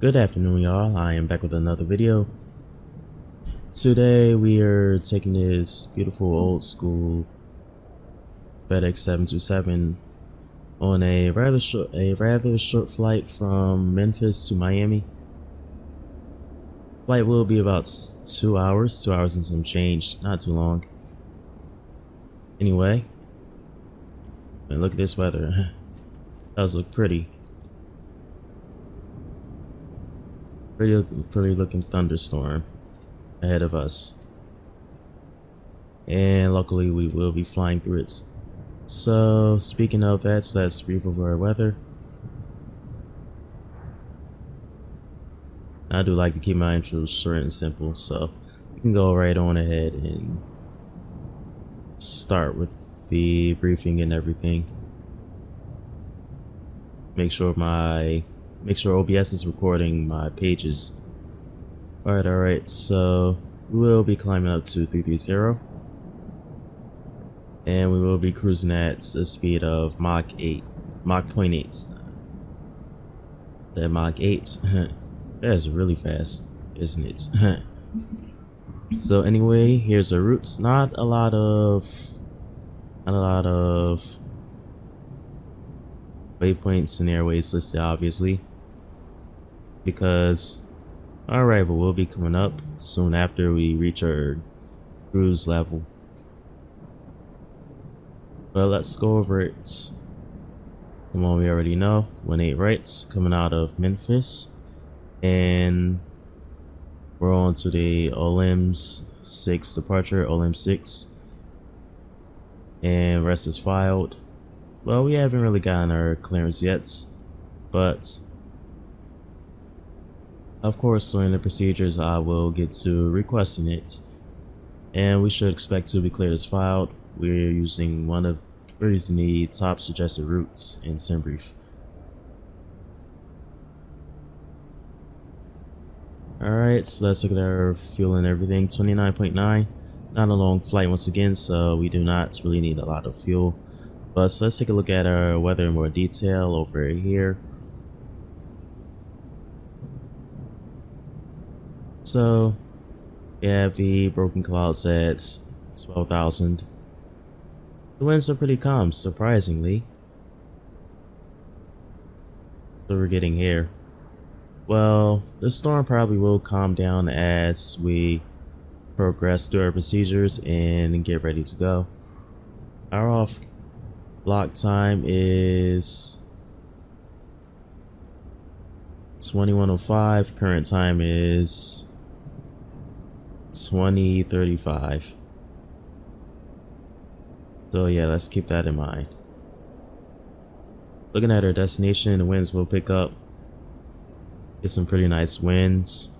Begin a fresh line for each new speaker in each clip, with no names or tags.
Good afternoon, y'all. I am back with another video. Today we are taking this beautiful old school FedEx 727 on a rather short flight from Memphis to Miami. Flight will be about 2 hours and some change, not too long. Anyway, and look at this weather. Does look pretty. Pretty looking thunderstorm ahead of us, and luckily we will be flying through it. So speaking of that, let's brief over our weather. I do like to keep my intros short and simple, so we can go right on ahead and start with the briefing and everything. Make sure OBS is recording my pages. Alright, so we will be climbing up to 330. And we will be cruising at a speed of Mach 0.8. That Mach 8. That's really fast, isn't it? So anyway, here's our routes. Not a lot of waypoints and airways listed, obviously, because our arrival will be coming up soon after we reach our cruise level. But let's go over it. The one we already know, 18 rights coming out of Memphis, and we're on to the OLIMS 6 departure, OLIMS 6, and rest is filed. Well, we haven't really gotten our clearance yet, but of course during the procedures I will get to requesting it, and we should expect to be cleared as filed. We're using the top suggested routes in SimBrief. Alright, so let's look at our fuel and everything. 29.9. Not a long flight once again, so we do not really need a lot of fuel. But so let's take a look at our weather in more detail over here. So we have the broken clouds at 12,000. The winds are pretty calm, surprisingly. So we're getting here. Well, the storm probably will calm down as we progress through our procedures and get ready to go. Our off block time is 21:05. Current time is 20:35. So yeah, let's keep that in mind. Looking at our destination, the winds will pick up. Get some pretty nice winds.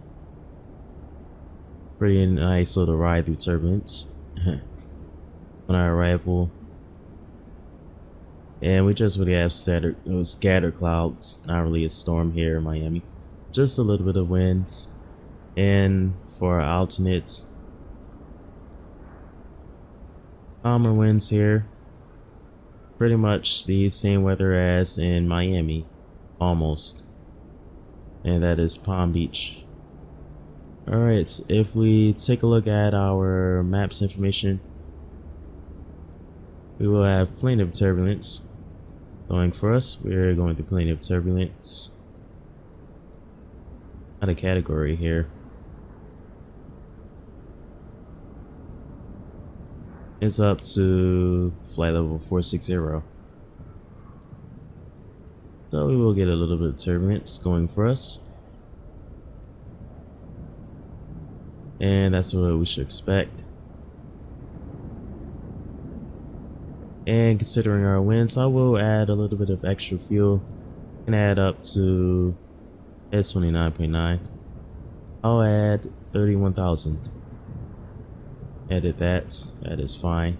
Pretty nice little ride through turbulence on our arrival. And we just really have scattered clouds. Not really a storm here in Miami. Just a little bit of winds. And for our alternates, calmer winds here. Pretty much the same weather as in Miami, almost. And that is Palm Beach. Alright, if we take a look at our maps information, we will have plenty of turbulence going for us. We're going through plenty of turbulence. Not a category here. It's up to flight level 460. So we will get a little bit of turbulence going for us. And that's what we should expect. And considering our winds, I will add a little bit of extra fuel and add up to S29.9. I'll add 31,000. Edit that. That is fine.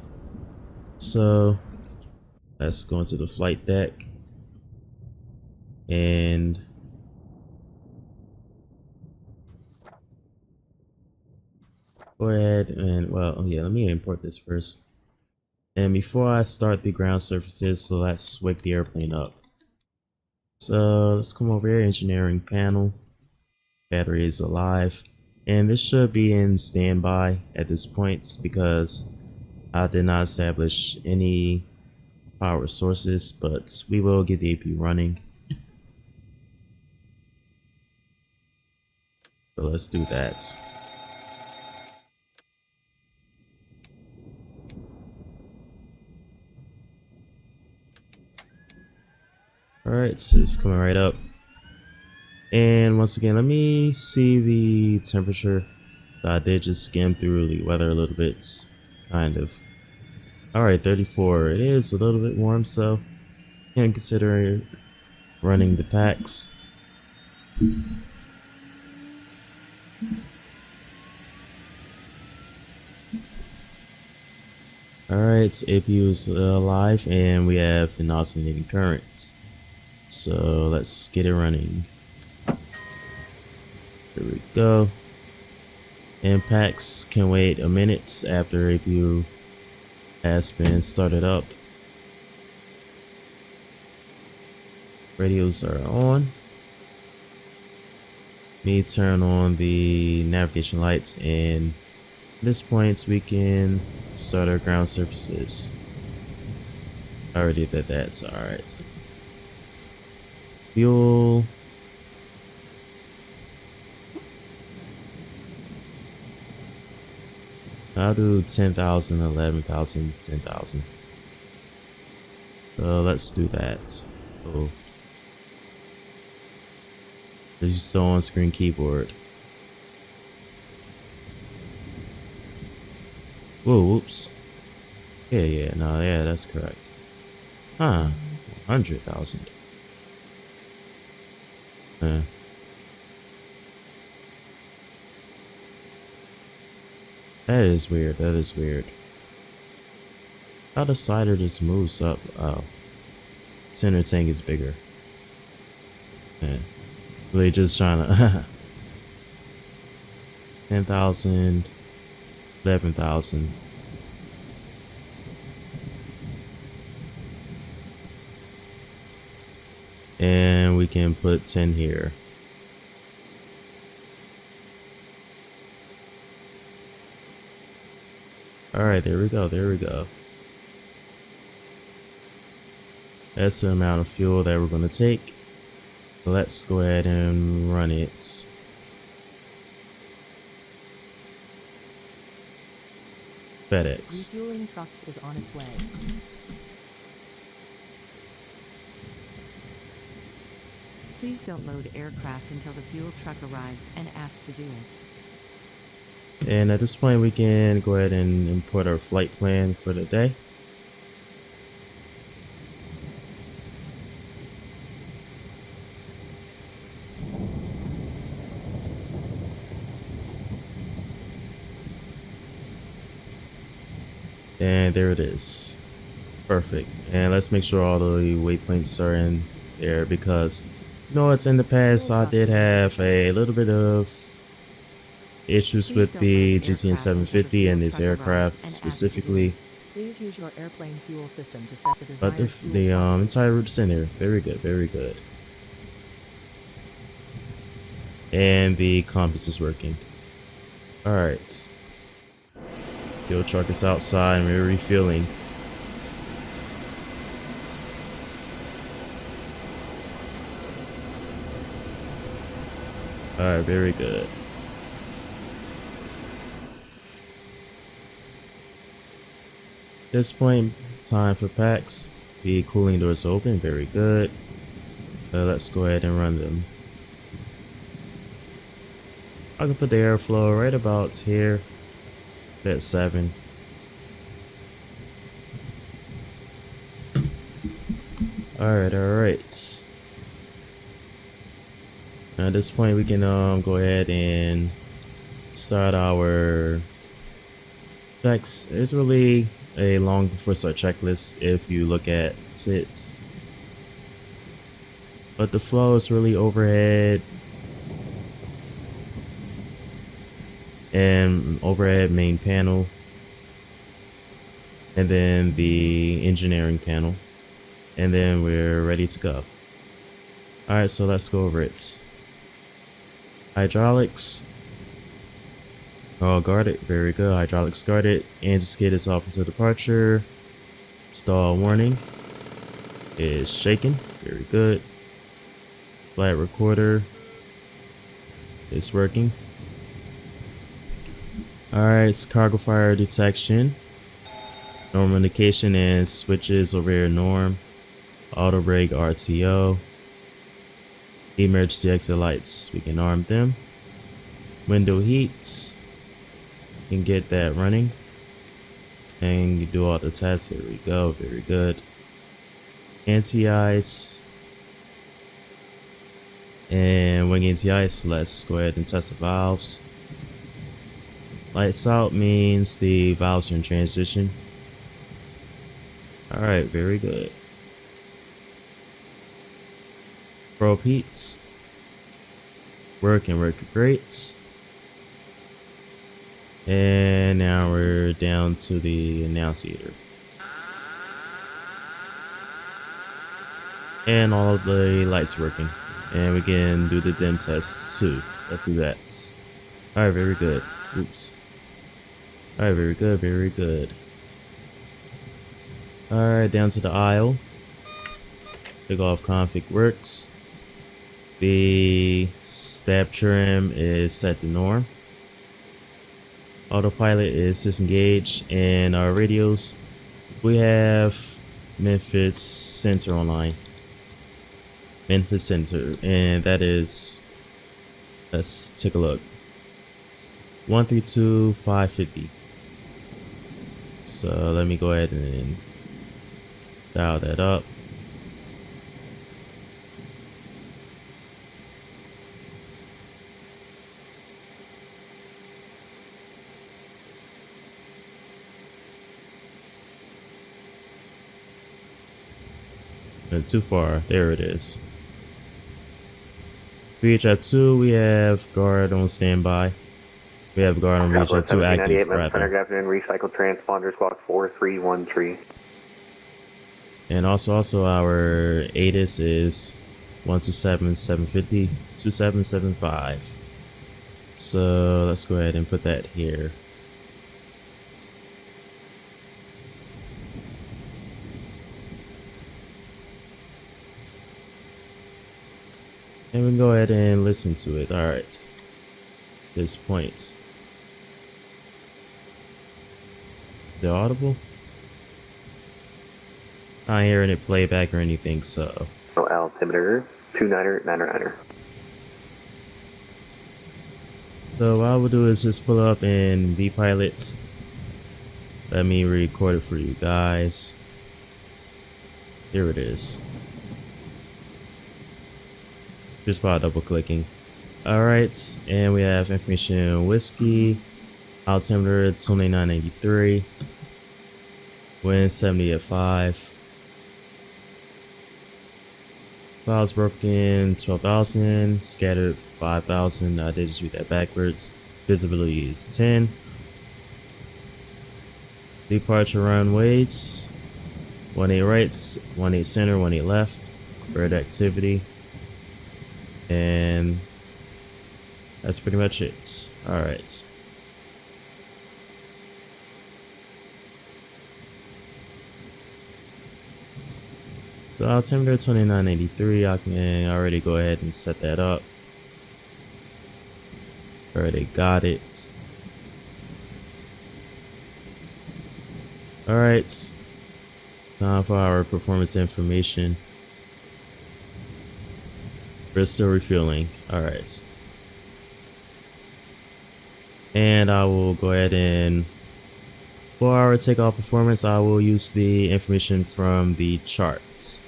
So let's go into the flight deck and go ahead and, well, yeah, let me import this first. And before I start the ground surfaces, so let's wake the airplane up. So let's come over here, engineering panel. Battery is alive, and this should be in standby at this point because I did not establish any power sources, but we will get the AP running. So let's do that. Alright, so it's coming right up. And once again, let me see the temperature. So I did just skim through the weather a little bit, kind of. Alright, 34. It is a little bit warm, so can consider running the packs. Alright, APU is alive, and we have an alternating current. So let's get it running. There we go. And packs can wait a minute after APU has been started up. Radios are on. Me turn on the navigation lights, and at this point we can start our ground surfaces. I already did that, so alright. Fuel. I'll do 10,000, 11,000, 10,000. So let's do that. Oh. There's still on screen keyboard. Whoa, whoops. Yeah, no, yeah, that's correct. Huh, 100,000. That is weird, that is weird. How the slider just moves up. Oh. Center tank is bigger. Yeah. They just trying to 10,000, 11,000. And we can put 10 here. Alright, there we go, there we go. That's the amount of fuel that we're going to take. So let's go ahead and run it. FedEx.
Refueling truck is on its way. Please don't load aircraft until the fuel truck arrives and ask to do it.
And at this point we can go ahead and import our flight plan for the day. And there it is. Perfect. And let's make sure all the waypoints are in there, because you know it's in the past I did have a little bit of issues with the GTN 750 and this aircraft specifically.
Please use your airplane fuel system to set the
But
desired
the entire route's in there. Very good, very good. And the compass is working. Alright. Fuel truck is outside and we're refueling. Alright, very good. At this point, time for packs. The cooling doors open, very good. Let's go ahead and run them. I can put the airflow right about here. At 7. Alright. Now at this point we can go ahead and start our checks. It's really a long before start checklist if you look at it. But the flow is really overhead and overhead main panel, and then the engineering panel, and then we're ready to go. Alright, so let's go over it. Hydraulics. All guarded. Very good. Hydraulics guarded. Engine skid is off until departure. Stall warning is shaken. Very good. Flight recorder is working. Alright, cargo fire detection. Normal indication and switches over here, norm. Auto brake RTO. Emergency exit lights, we can arm them. Window heats, you can get that running. And you do all the tests, there we go, very good. Anti-ice. And wing anti-ice, let's go ahead and test the valves. Lights out means the valves are in transition. Alright, very good. Probe heats. Working great. And now we're down to the annunciator. And all of the lights working. And we can do the dim test too. Let's do that. Alright, very good. Oops. Alright, very good, very good. Alright, down to the aisle. Takeoff config works. The stab trim is set to norm. Autopilot is disengaged, and our radios, we have Memphis Center online. Memphis Center, and that is, let's take a look. 132.550. So let me go ahead and dial that up. Went too far. There it is. VHF 2, we have guard on standby. We have guard on VHF 2 active, rather.
Recycled transponders, block 4313.
And also our ATIS is 127.750, 2775. So let's go ahead and put that here. And we can go ahead and listen to it. Alright. This point. The audible? Not hearing it playback or anything, so.
No altimeter, 29er.
So what I will do is just pull up in VPilot. Let me record it for you guys. Here it is. Just by double clicking. Alright, and we have information whiskey, altimeter 2983, wind 70 at 5, clouds broken 12,000, scattered 5,000. I did just read that backwards. Visibility is 10. Departure runways 18 right, 18 center, 18 left. Bird activity. And that's pretty much it. Alright. So altimeter 2983, I can already go ahead and set that up. Already got it. Alright. Now for our performance information. We're still refueling. Alright. And I will go ahead and, for our takeoff performance, I will use the information from the charts.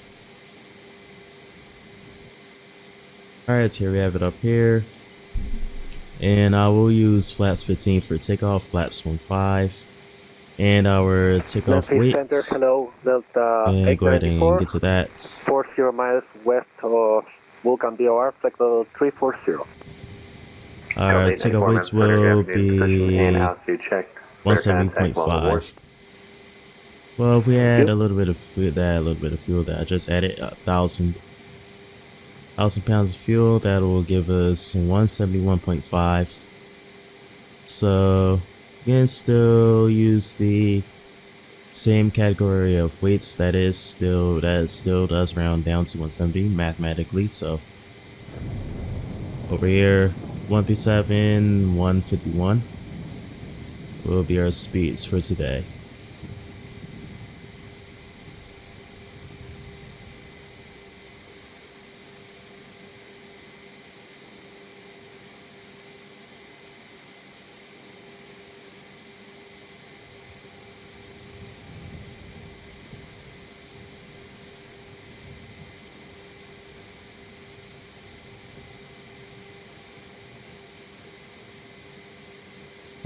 Alright, here we have it up here. And I will use flaps 15 for takeoff, flaps 15. And our takeoff weights.
Hello, Delta
and go ahead and get to that.
40 miles west of Vulcan BOR, flight 340.
Our takeoff weights will be 170.5. Well, if we add a little bit of fuel that I just added 1,000. 1,000 pounds of fuel. That will give us 171.5. So you can still use the same category of weights. That still does round down to 170 mathematically. So over here, 137, 151 will be our speeds for today.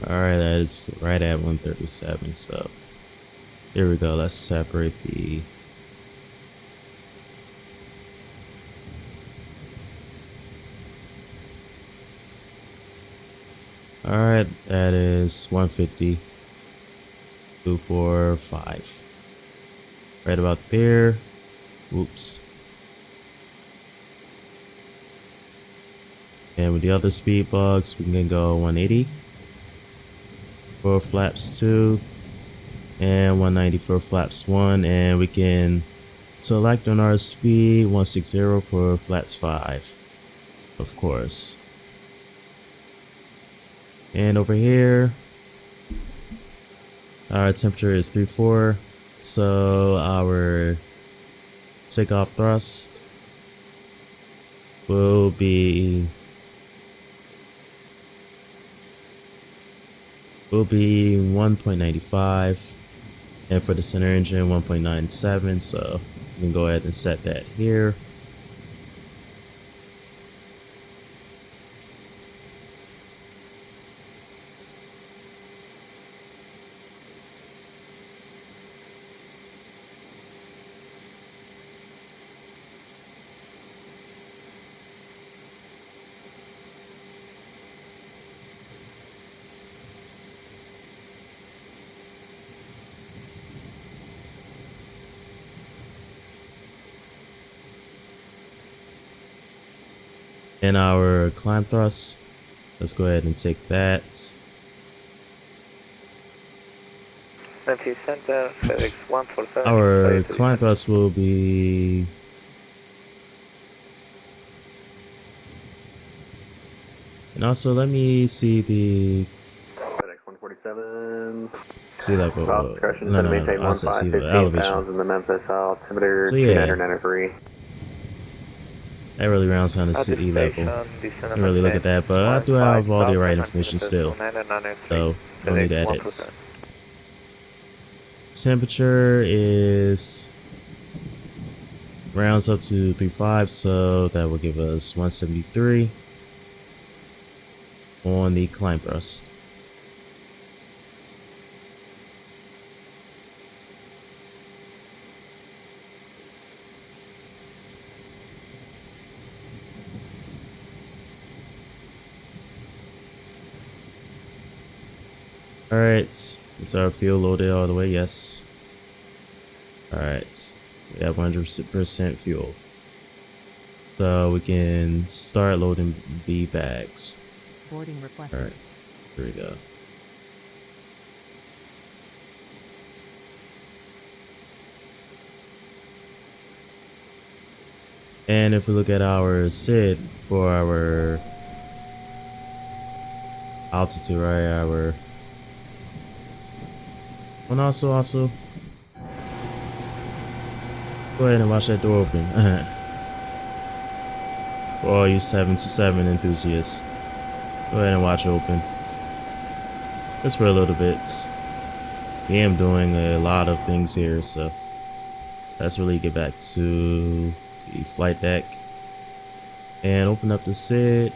Alright, that is right at 137, so here we go. Let's separate the alright, that is 150, 245. Right about there. Whoops. And with the other speed bugs, we can go 180 for flaps 2 and 190 for flaps 1, and we can select on our speed 160 for flaps 5, of course. And over here our temperature is 34, so our takeoff thrust will be 1.95, and for the center engine 1.97, so we can go ahead and set that here. And our climb thrust, let's go ahead and take that.
Memphis Center, FedEx 147.
Our climb thrust will be and also let me see the
FedEx 147.
sea level. No, I'll set sea level
15
elevation.
pounds in the Memphis altimeter,
So yeah,
293.
that really rounds down to sea level. Didn't really look at that, but I do have all the right information still, so no need edits. Temperature is rounds up to 35, so that will give us 173 on the climb thrust. Alright, is our fuel loaded all the way? Yes. Alright, we have 100% fuel. So we can start loading the bags.
Boarding requested.
Alright, here we go. And if we look at our SID for our altitude, right, our and also go ahead and watch that door open. For all you 727 enthusiasts, go ahead and watch it open just for a little bit. I am doing a lot of things here, so let's really get back to the flight deck and open up the SID.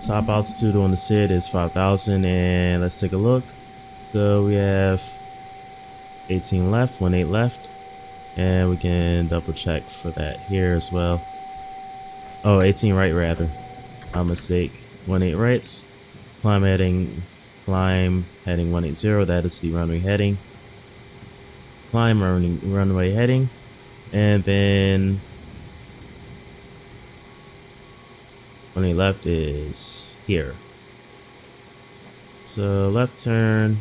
Top altitude on the SID is 5,000, and let's take a look. So we have 18 left, 18 left, and we can double check for that here as well. Oh, 18 right rather, my mistake. 18 rights. Climb heading 180. That is the runway heading. Climb runway heading, and then Only left is here. So left turn.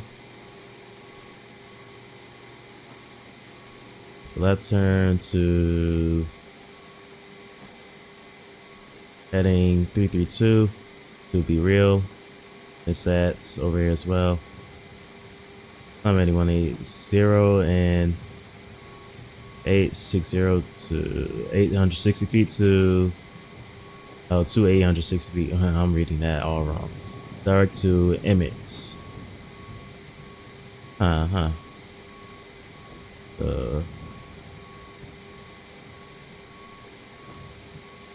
Left turn to heading 332 to be real. It's at over here as well. I'm at 180 and 860 to 860 feet to 860 feet. I'm reading that all wrong. Direct to Emmett.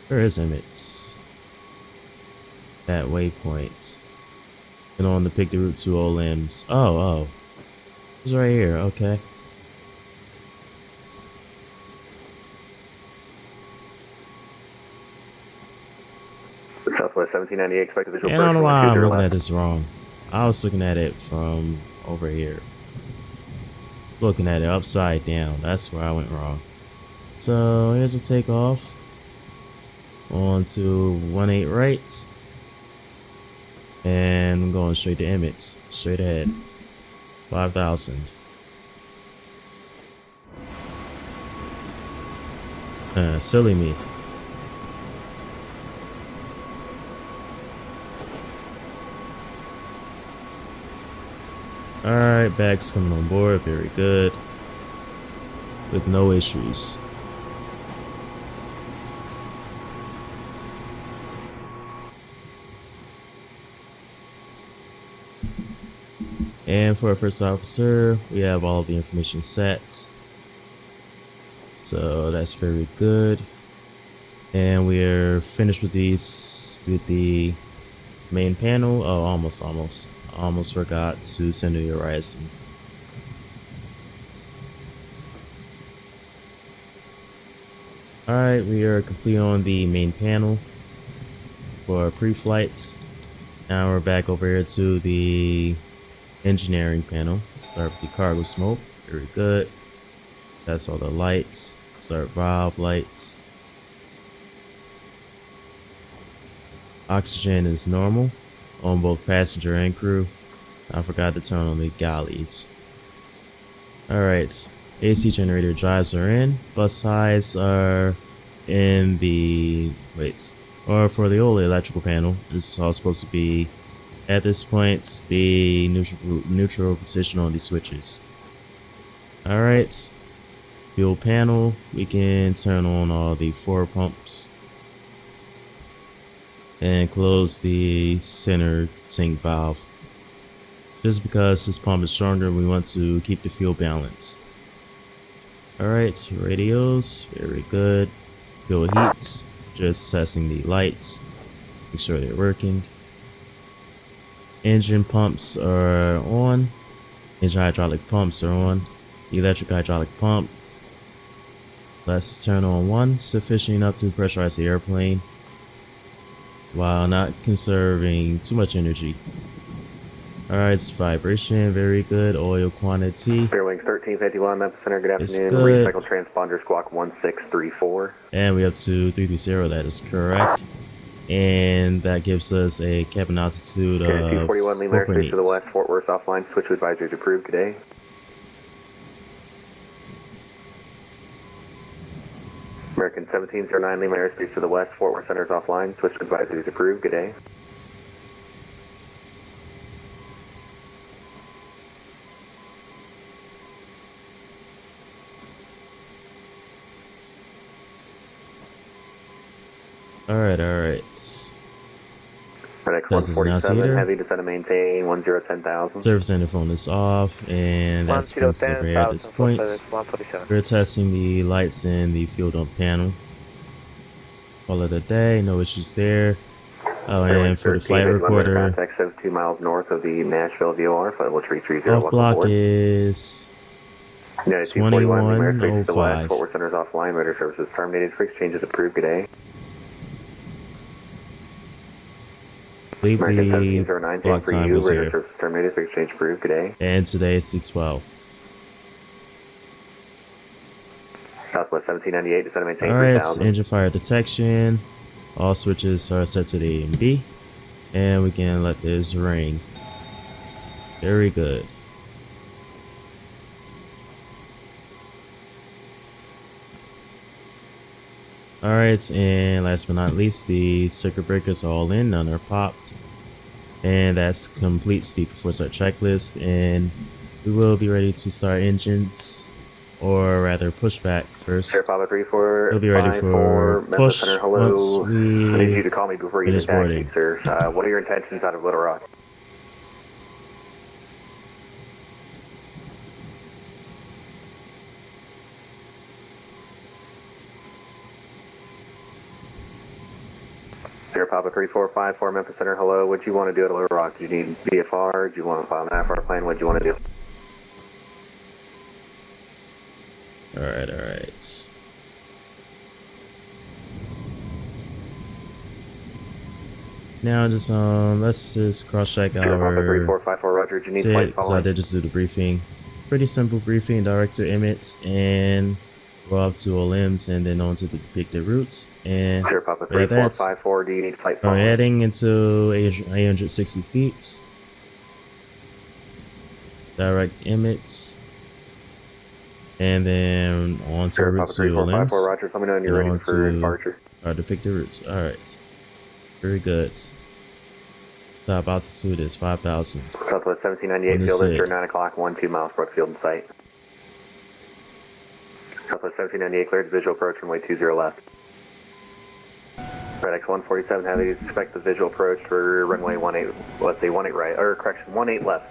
Where is Emmett? That waypoint. And on to pick the route to Old Limbs. Oh. It's right here, okay.
Southwest 1798, expected visual.
And I don't know why I'm looking at this wrong. I was looking at it from over here. Looking at it upside down. That's where I went wrong. So here's a takeoff. On to 18 right. And I'm going straight to Emmett. Straight ahead. 5,000. Silly me. Alright, bags coming on board. Very good. With no issues. And for our first officer, we have all the information set. So that's very good. And we are finished with the main panel. Oh, almost forgot to send you your horizon. Alright, we are complete on the main panel for our pre-flights. Now we're back over here to the engineering panel. Start with the cargo smoke. Very good. That's all the lights. Start valve lights. Oxygen is normal on both passenger and crew. I forgot to turn on the galleys. Alright, AC generator drives are in. Bus sides are in the or for the old electrical panel. This is all supposed to be at this point the neutral position on the switches. Alright, fuel panel, we can turn on all the 4 pumps and close the center tank valve. Just because this pump is stronger, we want to keep the fuel balanced. Alright, radios, very good. Fuel heats, just testing the lights, make sure they're working. Engine pumps are on. Engine hydraulic pumps are on. Electric hydraulic pump. Let's turn on one, sufficient enough to pressurize the airplane while not conserving too much energy. Alright, it's vibration, very good. Oil quantity.
Fairwings 1351, Memphis Center, good
It's
afternoon.
good.
Recycle transponder squawk 1634.
And we up to 330, that is correct. And that gives us a cabin altitude of
241 Lima airspace to the
4.8.
west, Fort Worth offline, switch to advisories approved, good day. American 1709 Lima airspace to the west, Fort Worth Center is offline, switch to advisories approved, good day.
Alright.
FedEx
This is
147,
Nassiter.
heavy, descend to maintain 1010,000.
Service interphone is off, and that's brings us over here at this point. We're testing the lights in the fuel dump panel. Call it a day, no issues there. Oh, and for the flight recorder,
Contact 72 miles north of the Nashville VOR, flight level 330.
off block is 2105.
Fort Worth Center is offline, radar services terminated, for exchanges approved, good day.
Leave
American
the
1709,
block
for
time
you,
was
radar
here.
services terminated, for exchange approved, good day.
And today is the 12th.
Southwest 1798, descend to maintain
Alright,
3000.
engine fire detection. All switches are set to the A and B, and we can let this ring. Very good. Alright, and last but not least, the circuit breakers are all in, none are popped. And that's complete steep before start checklist, and we will be ready to start engines, or rather pushback first.
Air Papa 34,
We'll be ready for
Memphis
push
Center, hello.
once
I need you
we
to call me before you
finish
get taxi,
boarding.
sir. What are your intentions out of Little Rock? Air Papa 3454, Memphis Center, hello. What do you want to do at Little Rock? Do you need BFR? Do you want to file an IFR plan? What do you want to do?
Alright. Now just let's just cross check
Air Papa
our
3454, Roger. Do you need flight
because I
following?
did just do the briefing. Pretty simple briefing, director Emmett, and go up to OLMs and then on to the predicted routes. And
Air Papa
with that,
3454, do you need flight
we're
following?
heading into 860 feet. Direct Emmett. And then on to our
Air
route
Papa
to
3454,
OLMs.
Roger. Let me know when
And
you're ready
on
for
to
departure.
our depicted routes. Alright. Very good. Top altitude is 5,000.
Southwest 1798,
When
field
is
enter
it?
9 o'clock, 12 miles, Brookfield in sight. Southwest 1798, cleared visual approach, runway 20 left. FedEx 147, heavy, expect the visual approach for runway 18, let's say 18 right, or correction, 18 left.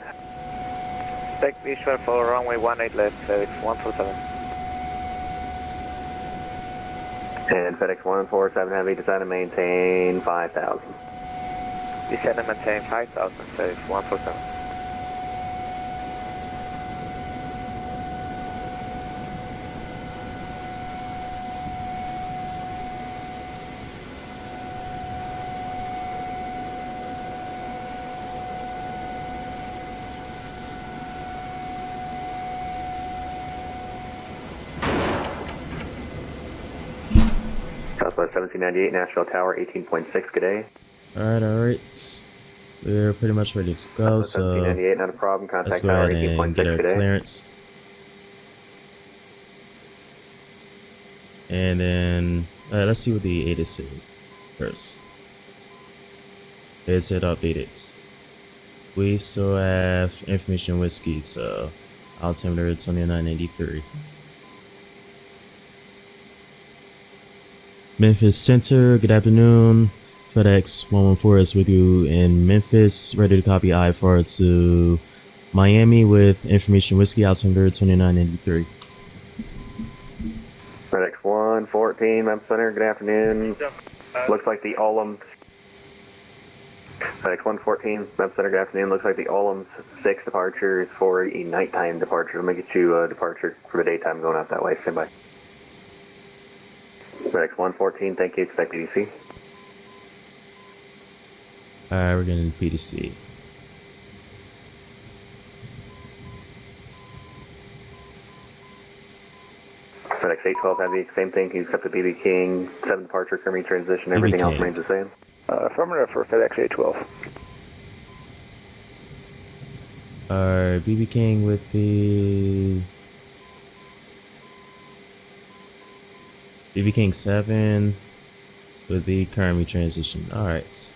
Expect visual for runway 18 left, FedEx 147.
And FedEx 147, heavy, descend and maintain 5,000.
Descend and maintain 5,000, FedEx 147.
Southwest 1798, Nashville Tower, 18.6, good day.
Alright. We're pretty much ready to go,
Southwest
so
1798, not a problem,
let's
contact
go
tower,
ahead and
18.6,
get our
good day.
clearance. And then let's see what the ATIS is first. It's updated. We still have information whiskey, so altimeter 2983. Memphis Center, good afternoon. FedEx 114 is with you in Memphis, ready to copy I-4 to Miami with information whiskey, altimeter 2983.
FedEx 114, Memphis Center, good afternoon. Looks like the Olams. FedEx 114, Memphis Center, good afternoon. Looks like the Olams 6 departure is for a nighttime departure. Let me get you a departure for the daytime going out that way. Stand by. FedEx 114, thank you. Expect PDC.
Alright, we're getting PDC.
FedEx 812 Heavy, same thing. Can you accept the BB King 7 departure, Kermit transition, everything else
King.
remains the same?
Affirmative for FedEx 812.
Alright, BB King with the BB King 7 with the Kermit transition. Alright.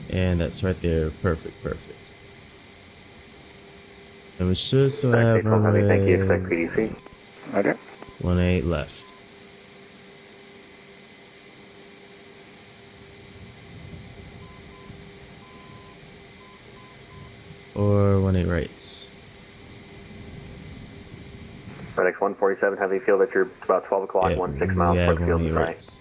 And that's right there. Perfect. And we should still
FedEx
have
812 Heavy, thank you. Expect
runway
PDC.
Okay.
18 left. Or 18 rights.
FedEx 147 Heavy, feel that you're about 12 o'clock,
Yeah,
16 miles,
we have
Brookfield
18
in sight.
rights.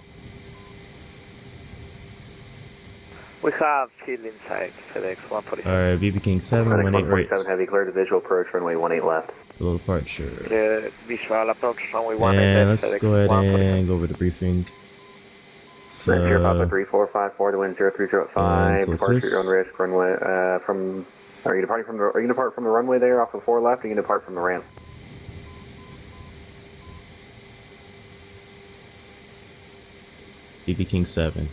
We have field inside, FedEx 147.
Alright, BB King 7,
FedEx
18
147
rights.
Heavy, clear to visual approach, runway 18 left.
Little departure.
The visual approach runway 18
And
left,
let's
FedEx
go ahead
147.
and go over the briefing.
Sierra Papa
So,
3454, the wind 0305,
and
departure at your own
closest.
risk, runway, are you departing from the, are you gonna depart from the runway there off the 4 left, or are you gonna depart from the ramp?
BB King 7.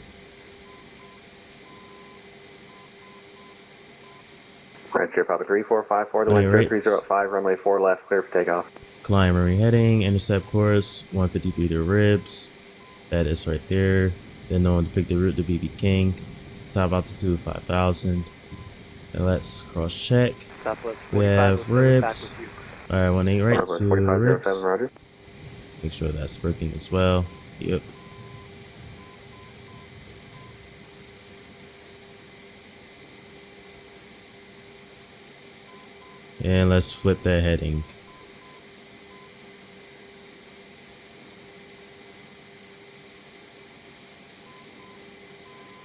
Right, Sierra Papa 3454, the
Runway
wind
rates.
0305, runway 4 left, clear for takeoff.
Climb marine heading, intercept course 153 to ribs. That is right there. Then no one to pick the route to BB King. Top altitude 5000. And let's cross check.
Southwest
We
45
have
with 7 back
ribs.
with you.
Alright, 18 right
Northwest
to
4507,
ribs.
roger.
Make sure that's working as well. Yep. And let's flip that heading.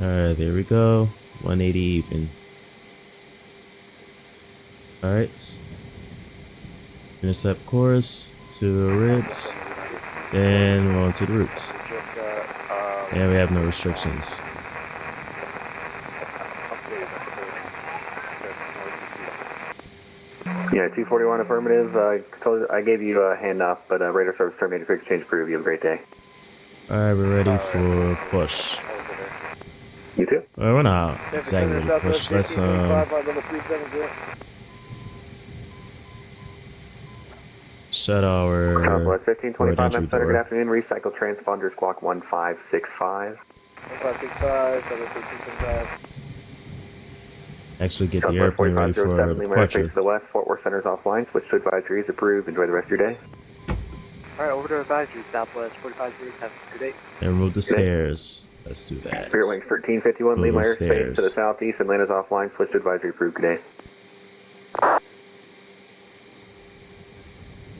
Alright, there we go. 180 even. Alright. Intercept course to ribs. Then we're on to the routes. And we have no restrictions.
Yeah, 241 affirmative. I gave you a handoff, but radar service terminated. Quick exchange approved. You have a great day.
Alright, we're ready for push.
You too.
Well, we're not exactly ready for push. Let's shut our
Southwest 1525,
forward entry
Memphis Center, good
door.
afternoon. Recycle transponder squawk 1565.
1565, 1565.
Actually get the
Southwest
airplane ready for
4507, Lima Airspace
departure.
to the west. Fort Worth Center is offline. Switch to advisories approved. Enjoy the rest of your day.
Alright, over to advisory, Southwest 45 degrees, have a good day.
And remove the stairs. Let's do that.
Spirit Wings 1351, Lima
Move
Airspace
stairs.
to the southeast. Atlanta's offline. Switch to advisory approved. Good day.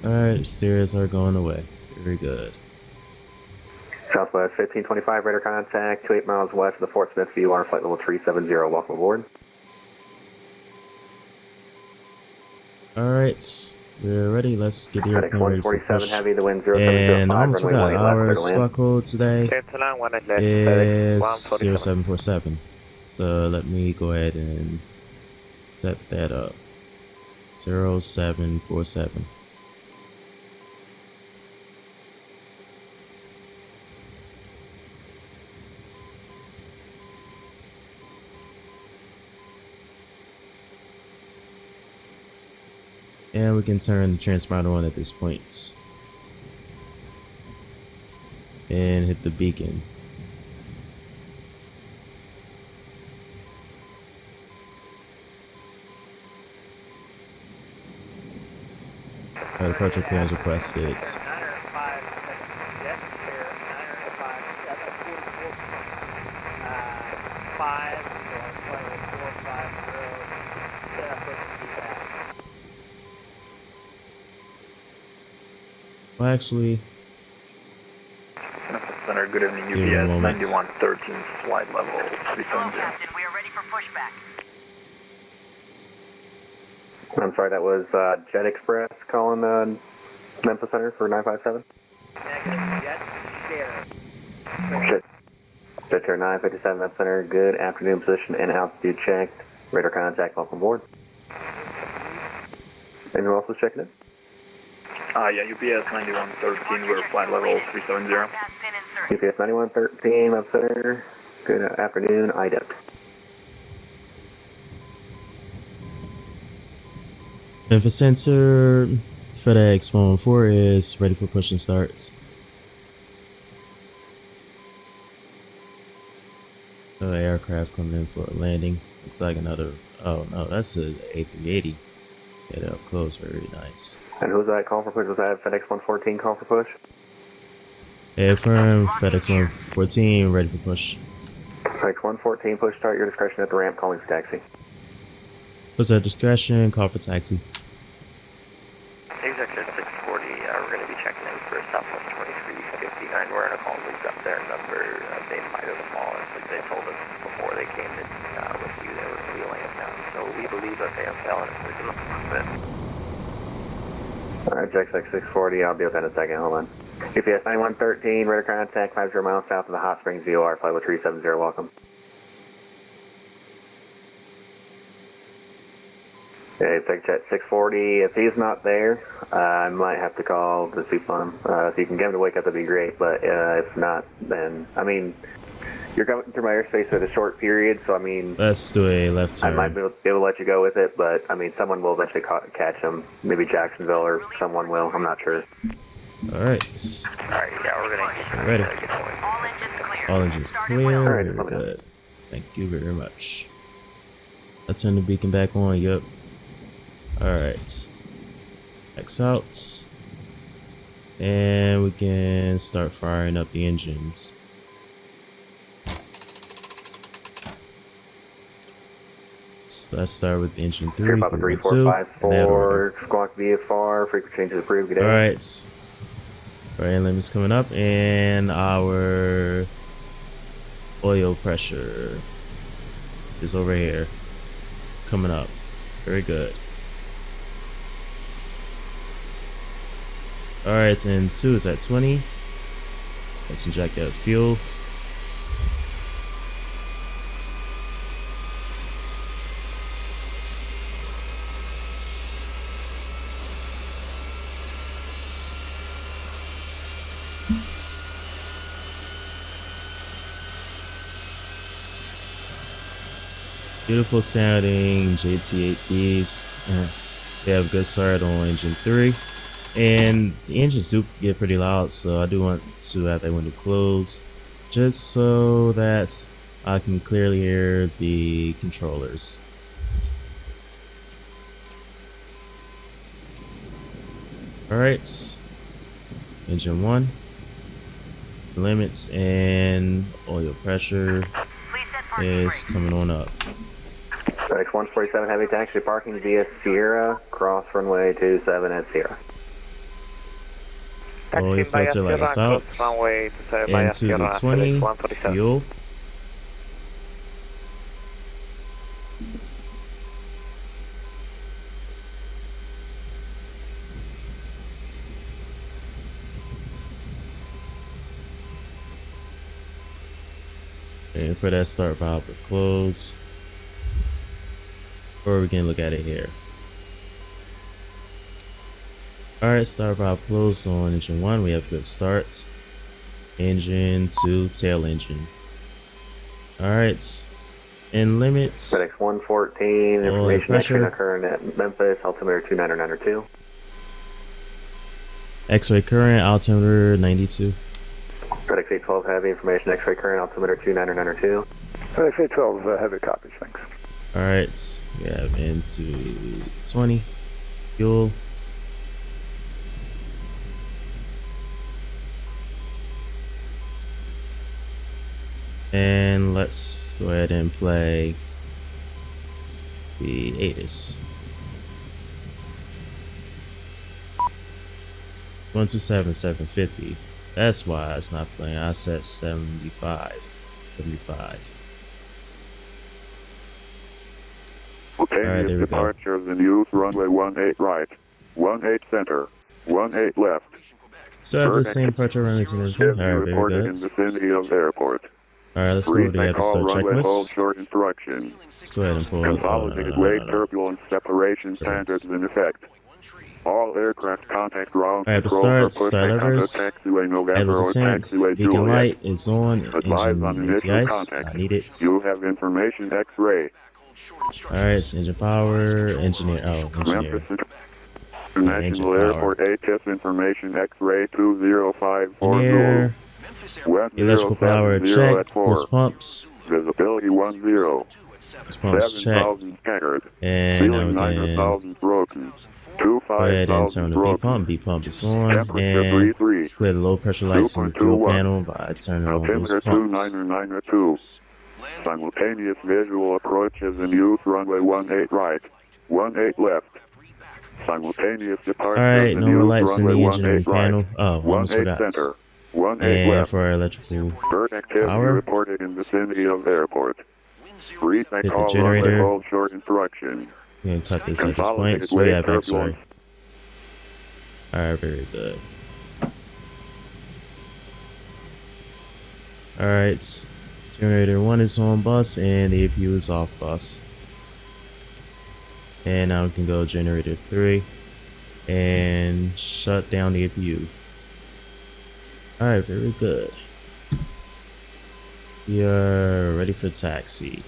Alright, stairs are going away. Very good.
Southwest 1525, radar contact 28 miles west of the Fort Smith VOR, flight level 370. Welcome aboard.
Alright, we're ready. Let's get the
FedEx
airplane ready for
147
push.
heavy, the wind
And
0705,
I almost
runway
forgot,
18 left,
our
clear to land.
squawk code today
Clear to land, 18 left,
is
FedEx 147.
0747. So let me go ahead and set that up. 0747. And we can turn the transponder on at this point. And hit the beacon. Departure clearance requested. Well, actually,
Memphis Center, good evening,
Give me a
UPS
moment.
9113, flight level 370.
Captain, we are ready for pushback.
I'm sorry, that was Jet Express calling Memphis Center for 957.
Negative, jet, share.
Jet Air 957, Memphis Center, good afternoon, position and altitude checked. Radar contact, welcome aboard. Anyone else was checking it?
Yeah, UPS 9113, we're flight level 370.
Pass pin insert.
UPS 9113, Memphis Center, good afternoon, IDEP.
Memphis Center, FedEx 114 is ready for push and starts. No aircraft coming in for a landing. Looks like another. Oh no, that's a A380. Get up close, very nice.
And who was that call for push? Was that FedEx 114 call for push?
Affirm, FedEx 114 ready for push.
FedEx 114, push start, your discretion at the ramp, calling for taxi.
What's that discretion? Call for taxi.
Executive 640, we're going to be checking in for Southwest 2359. We're in a call loop up their number. They might have fallen, but they told us before they came in with you they were wheeling it down. So we believe that they have fallen.
Alright, check 640, I'll be up in a second, hold on. UPS 9113, radar contact 50 miles south of the Hot Springs VOR, flight level 370, welcome. Okay, Jet 640. If he's not there, I might have to call the soup on him. If you can get him to wake up, that'd be great. But if not, then I mean, you're going through my airspace at a short period, so I mean,
Let's do a left turn.
I might be able to let you go with it, but I mean, someone will eventually catch him. Maybe Jacksonville or someone will. I'm not sure.
All right.
Alright, yeah, we're gonna
Ready.
get going.
All engines clear.
All engines
Starting
clear.
well.
Very
Alright,
good. Thank you very much. I'll turn the beacon back on. Yep. Alright. X out. And we can start firing up the engines. So let's start with engine 3.
Here, Papa 3454, squawk VFR, frequency changes approved. Good day.
Alright. Our inlet is coming up, and our oil pressure is over here. Coming up. Very good. Alright, and 2 is at 20. Let's inject that fuel. Beautiful sounding JT8Bs. They have a good start on engine 3. And the engines do get pretty loud, so I do want to have that window closed just so that I can clearly hear the controllers. Alright, engine 1, limits and oil pressure is coming on up.
FedEx 147 Heavy taxi parking via Sierra, cross runway 27 at Sierra.
Oil filter lights out, into the 20, fuel. And for that start valve to close, or we can look at it here. Alright, start valve closed on engine 1. We have good starts. Engine 2, tail engine. Alright, in limits.
FedEx 114, information action occurring at Memphis, altimeter 29902.
X-ray current, altimeter 92.
FedEx 812 Heavy, information X-ray current, altimeter 29902.
FedEx 812 Heavy copies, thanks.
Alright, we have into 20, fuel. And let's go ahead and play the 8s. 127-750. That's why it's not playing. I set 75.
Simultaneous departure of the news runway 18 right, 18 center, 18 left.
So I have the same pressure runners and everything. Alright, very good.
In vicinity of airport.
Alright, let's go over the episode checklist.
Short instruction.
Let's go ahead and pull up
Consolidated weight turbulence separation standards in effect. All aircraft contact ground controls are put under taxiway November or taxiway
beacon
Juliet.
light is on.
Advise on
Engine
initial
anti-ice.
contact.
I need it.
You have information X-ray.
Alright, engine power, engineer. Engineer.
International Airport ATIS information X-ray 20540.
Engineer. Electrical power check. Hose pumps.
Visibility 10.
Hose pumps check.
7,000 scattered.
And now
Ceiling
we can
9,000 broken.
go ahead and turn the B pump. B pump is on. And let's clear the low pressure lights on the fuel panel by turning on those
Altimeter
pumps.
29902. Simultaneous visual approaches in use runway 18 right, 18 left. Simultaneous departure
Alright, no more lights in the engineering
right,
panel. Oh, almost
18
forgot.
center, 18
And
left.
for our electrical
Bird activity
power,
reported in vicinity of airport. Read
hit the
call
generator.
runway hold short instruction.
we can cut this at this
Consolidated
point. So we
weight
have X-ray.
turbulence.
Alright, very good. Alright, generator 1 is on bus and the APU is off bus. And now we can go generator 3 and shut down the APU. Alright, very good. We are ready for taxi.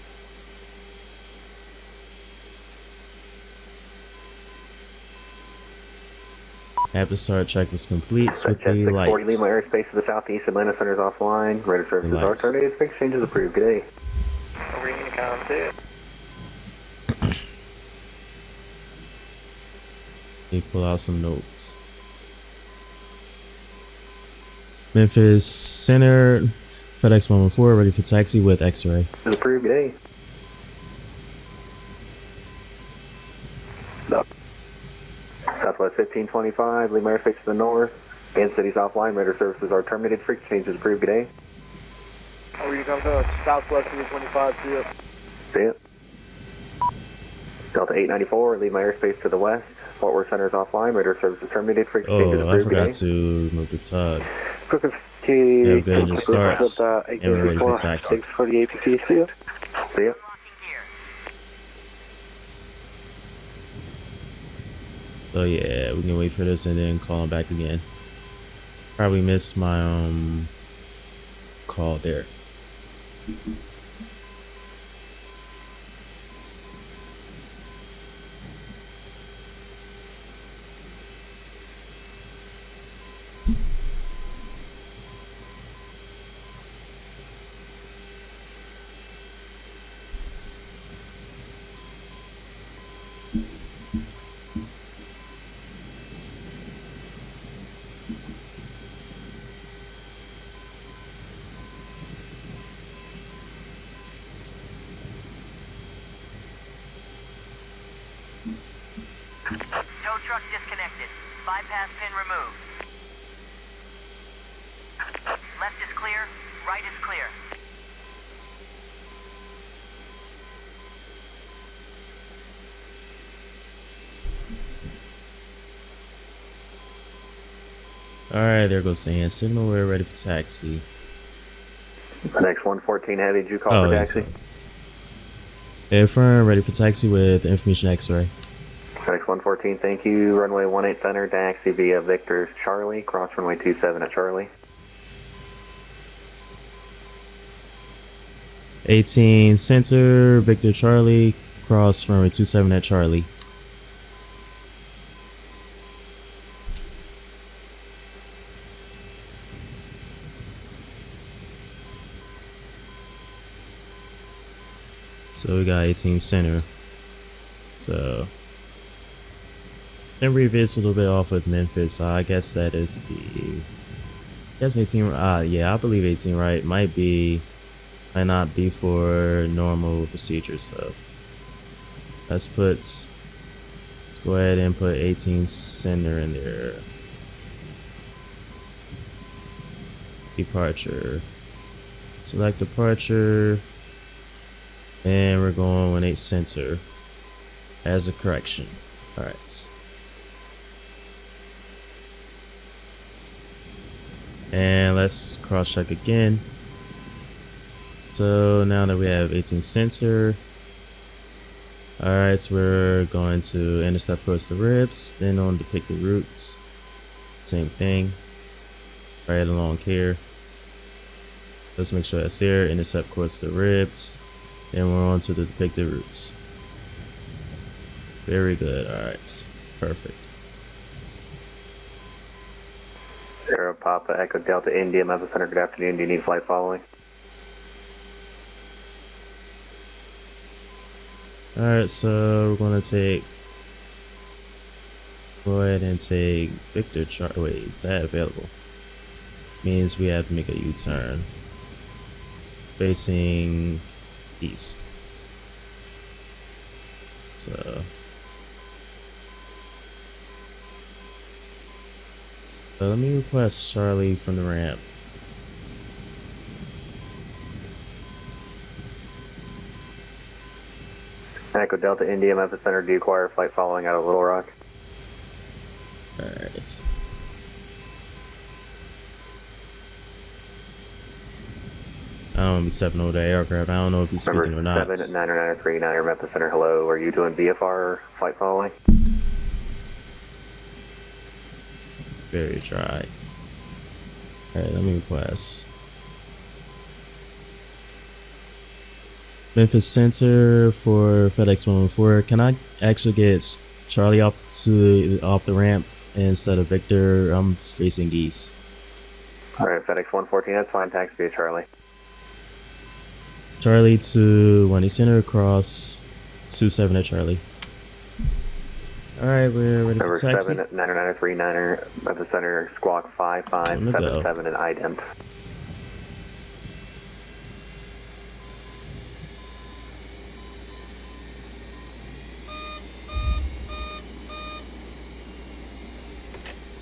App to start checklist completes with the
Jet 640
lights.
Lima airspace to the southeast. Atlanta Center is offline. Radar services are
Lights.
terminated. Exchanges approved. Good day.
Over to count 2.
Let me pull out some notes. Memphis Center, FedEx 114, ready for taxi with X-ray.
Is approved. Good day. Southwest 1525, Lima airspace to the north. Kansas City's offline. Radar services are terminated. For exchanges approved. Good day.
Over you come to Southwest 325, see ya.
See ya. Delta 894, Lima airspace to the west. Fort Worth Center is offline. Radar services terminated. For exchanges
Oh, I
approved.
forgot
Good day.
to move the tug.
Quick
Yeah, good, just starts, and we're ready for taxi.
Thanks for the APT, see ya.
See ya.
Locking gear.
So yeah, we can wait for this and then call him back again. Probably missed my call there.
Tow truck disconnected. Bypass pin removed. Left is clear. Right is clear.
Alright, there goes the hand signal. We're ready for taxi.
The next 114 heavy, did you call
Oh,
for
yeah,
taxi?
Affirm, ready for taxi with information X-ray.
FedEx 114, thank you. Runway 18 center, taxi via Victor Charlie, cross runway 27 at Charlie.
18 center, Victor Charlie, cross runway 27 at Charlie. So we got 18 center. So then it's a little bit off with Memphis. I guess that is the. I guess 18. Yeah, I believe 18 right. Might not be for normal procedures. So let's go ahead and put 18 center in there. Departure. Select departure. And we're going with 8 center as a correction. Alright. And let's cross check again. So now that we have 18 center. Alright, so we're going to intercept course the ribs, then on depict the routes. Same thing. Right along here. Let's make sure that's there. Intercept course the ribs. Then we're on to the depicted routes. Very good. Alright. Perfect.
Sierra Papa Echo Delta India, Memphis Center, good afternoon. Do you need flight following?
Alright, so we're gonna go ahead and take Victor Charlie. Wait, is that available? Means we have to make a U-turn. Facing east. So let me request Charlie from the ramp.
Echo Delta India, Memphis Center, do you require flight following out of Little Rock?
Alright. I don't be stepping over the aircraft. I don't know if he's speaking or not.
Number 79939 Memphis Center, hello. Are you doing VFR flight following?
Very dry. Alright, let me request. Memphis Center for FedEx 114. Can I actually get Charlie off the ramp instead of Victor? I'm facing east.
Alright, FedEx 114, that's fine. Taxi to Charlie.
Charlie to 1 Center across 27 at Charlie. Alright, we're ready for taxi.
Number 79939 Memphis Center, squawk 5577 and ident.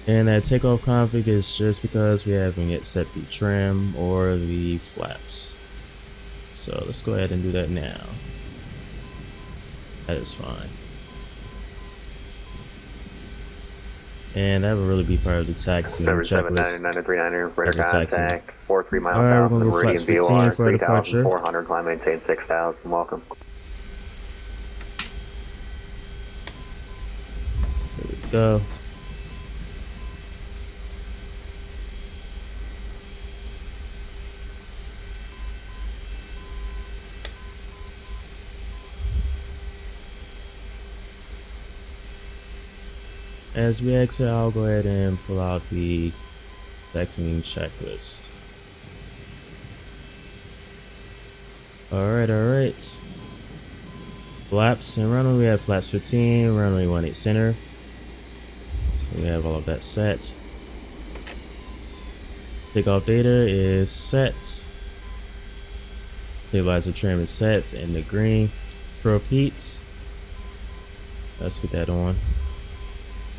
And that takeoff config is just because we haven't yet set the trim or the flaps. So let's go ahead and do that now. That is fine. And that would really be part of the taxi checklist.
Number 79939 radar contact, 43 miles
Alright,
south
we're
of
gonna go
Meridian
flaps 15
VOR,
for departure.
3,400, climb maintain 6,000, welcome.
There we go. As we exit, I'll go ahead and pull out the taxiing checklist. Alright. Flaps and runway, we have flaps 15, runway 18 center. We have all of that set. Takeoff data is set. Stabilizer trim is set in the green. Repeats. Let's get that on.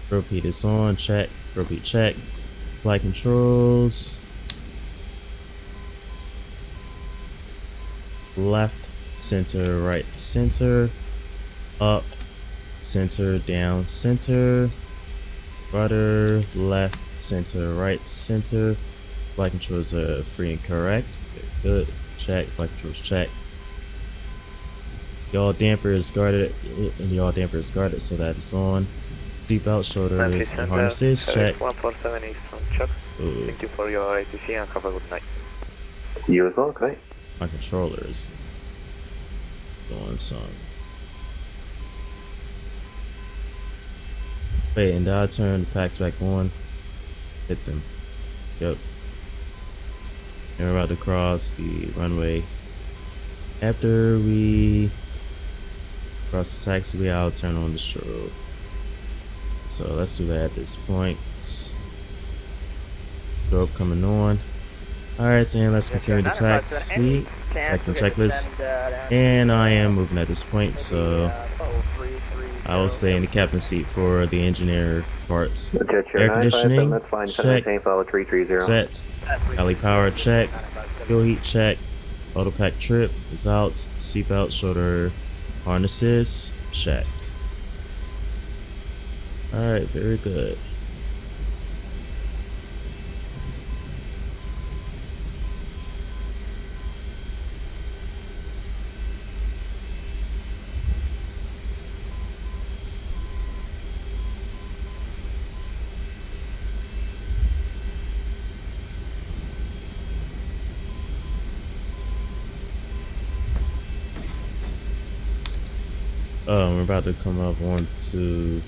Repeat is on, check, repeat check. Flight controls. Left, center, right, center. Up, center, down, center. Rudder, left, center, right, center. Flight controls are free and correct. Very good. Check, flight controls check. Yaw damper is guarded, and yaw damper is guarded, so that is on. Seatbelt, shoulders, and harnesses, check.
147 East on Chuck. Thank you for your ATC and have a good night.
You as well, okay.
My controllers doing some. Wait, and I turn the packs back on. Hit them. Yep. And we're about to cross the runway. After we cross the taxiway, I'll turn on the strobe. So let's do that at this point. Strobe coming on. Alright, and let's continue the taxi. Taxi checklist. And I am moving at this point, so I will stay in the captain seat for the engineer parts. Air conditioning, check. Set. Galley power, check. Fuel heat, check. Auto pack trip, results. Seatbelt, shoulder harnesses, check. Alright, very good. We're about to come up onto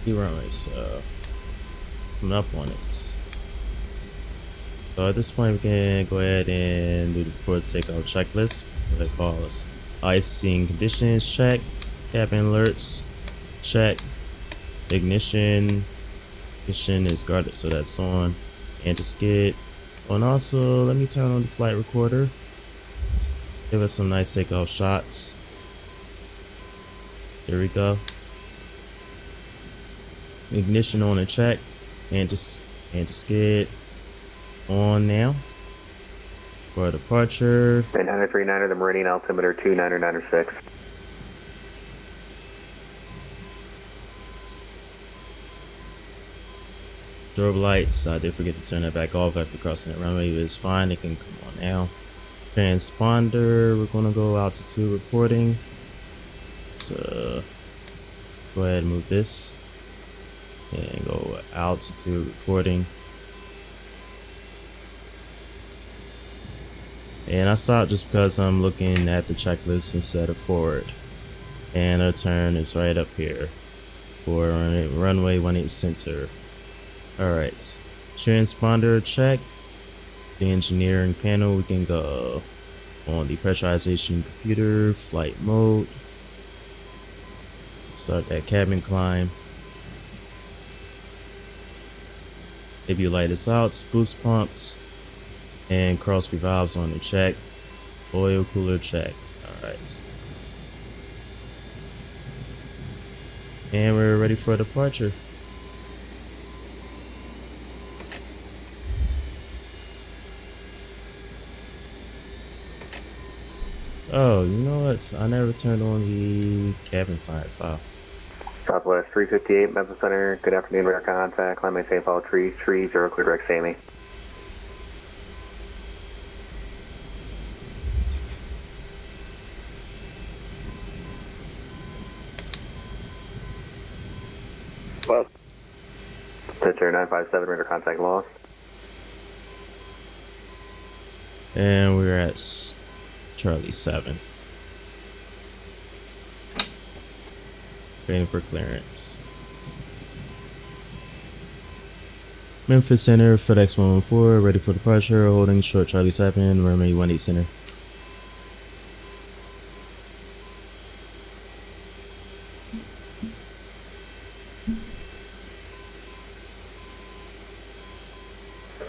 the runway, so coming up on it. So at this point, we can go ahead and do the before takeoff checklist. What they call us: icing conditions, check. Cabin alerts, check. Ignition is guarded, so that's on. Anti-skid. And also, let me turn on the flight recorder. Give us some nice takeoff shots. There we go. Ignition on and check. Anti-skid on now. For departure.
939er, the Meridian altimeter 2996.
Strobe lights, I did forget to turn that back off after crossing that runway, but it's fine, it can come on now. Transponder, we're gonna go altitude reporting. So go ahead and move this and go altitude reporting. And I stopped just because I'm looking at the checklist instead of forward. And our turn is right up here for runway 18 center. Alright, transponder check. The engineering panel, we can go on the pressurization computer, flight mode. Start that cabin climb. Debut light is out, boost pumps, and cross valves on the check. Oil cooler check. Alright. And we're ready for departure. Oh, you know what? I never turned on the cabin signs. Wow.
Southwest 358, Memphis Center. Good afternoon, radar contact. Climb maintain follow tree 30, clear direct Sammy.
Well,
Center 957, radar contact lost.
And we're at Charlie 7. Waiting for clearance. Memphis Center, FedEx 114, ready for departure, holding short Charlie 7, runway 18 center.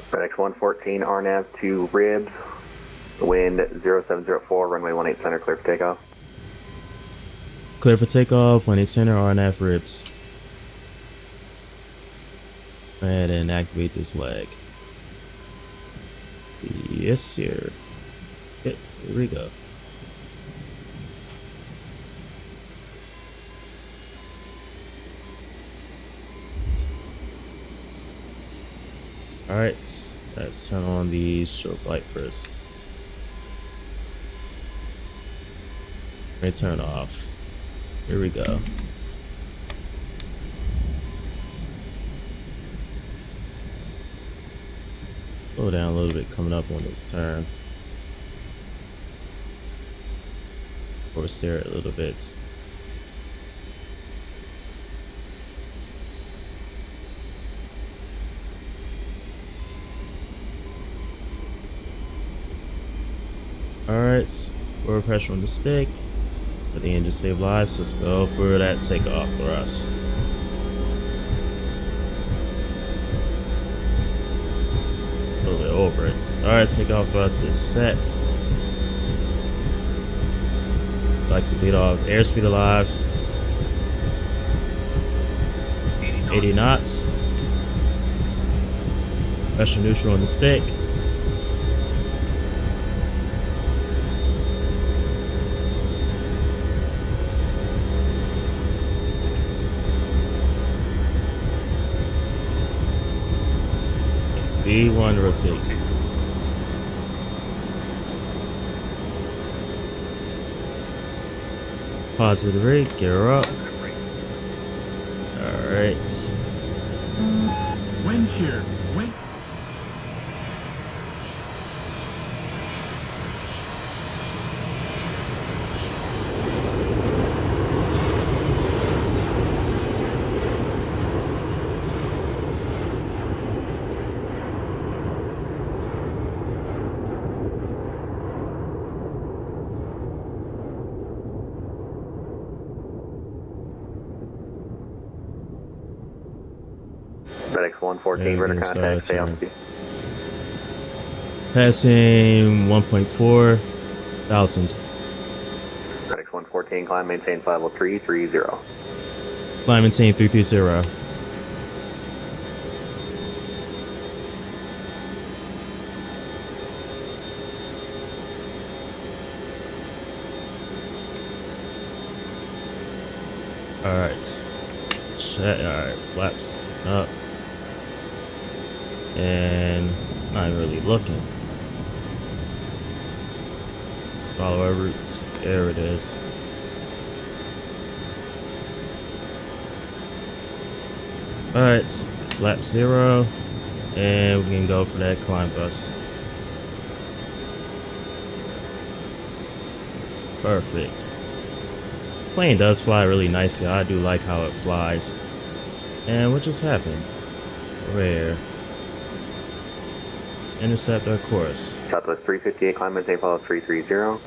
FedEx 114, RNAV to ribs. Wind 0704, runway 18 center, clear for takeoff.
Clear for takeoff, 18 center, RNF ribs. Go ahead and activate this leg. Yes, sir. Here we go. Alright, let's turn on the strobe light first. Let me turn off. Here we go. Slow down a little bit coming up on this turn. Or steer it a little bit. Alright, forward pressure on the stick. Let the engine stabilize. Let's go for that takeoff thrust. A little bit over it. Alright, takeoff thrust is set. Like to lead off airspeed alive. 80 knots. Pressure neutral on the stick. B1 rotate. Positive rate, gear her up. Alright.
Wind shear. Wind.
FedEx 114, radar contact, stay on speed.
Passing 1.4 thousand.
FedEx 114, climb, maintain flight level 330.
Climb maintain 330. Alright. Alright, flaps up. And not really looking. Follow our routes. There it is. Alright, flap 0. And we can go for that climb bus. Perfect. Plane does fly really nicely. I do like how it flies. And what just happened? Where? Let's intercept our course.
Southwest 358, climb maintain follow 330.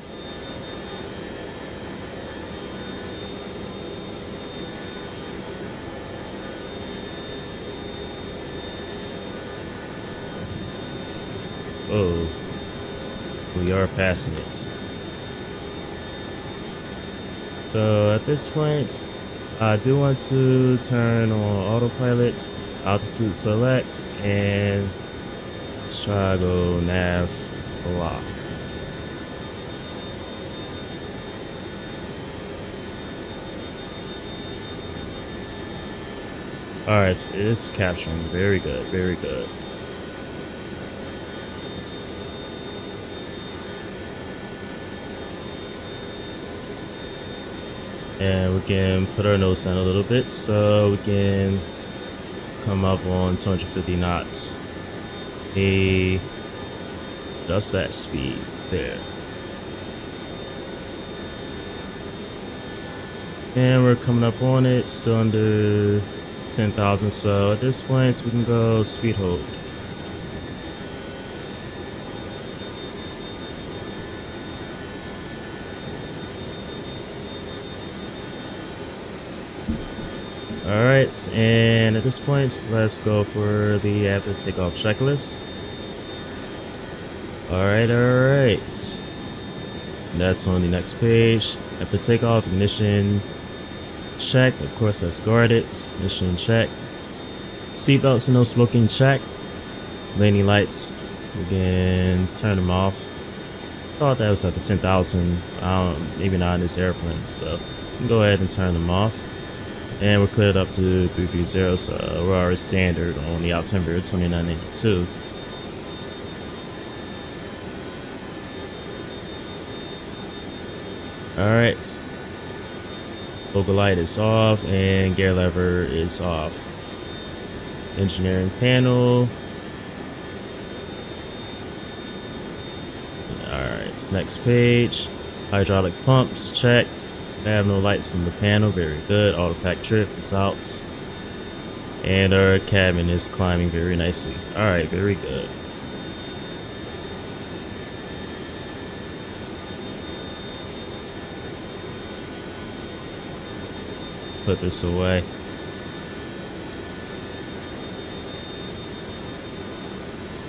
Oh, we are passing it. So at this point, I do want to turn on autopilot, altitude select, and try to go nav lock. Alright, it's capturing. Very good, very good. And we can put our nose down a little bit so we can come up on 250 knots. Just that speed there. And we're coming up on it, still under 10,000. So at this point, we can go speed hold. Alright, and at this point, let's go for the after takeoff checklist. Alright. That's on the next page. After takeoff, ignition check. Of course, that's guarded. Ignition check. Seatbelts and no smoking check. Landing lights, we can turn them off. Thought that was like a 10,000. Maybe not in this airplane, so we can go ahead and turn them off. And we're cleared up to 330, so we're already standard on the Altimeter 2982. Alright. Focal light is off and gear lever is off. Engineering panel. Alright, next page. Hydraulic pumps, check. I have no lights on the panel, very good. Auto pack trip is out. And our cabin is climbing very nicely. Alright, very good. Put this away.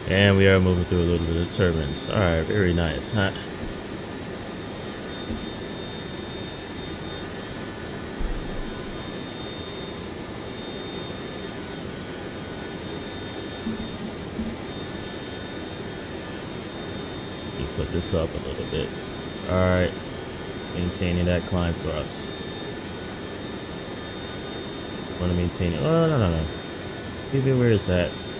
And we are moving through a little bit of turbulence. Alright, very nice, huh? Put this up a little bit. Alright. Maintaining that climb thrust. Want to maintain it. Oh, no. Leave it where it's at.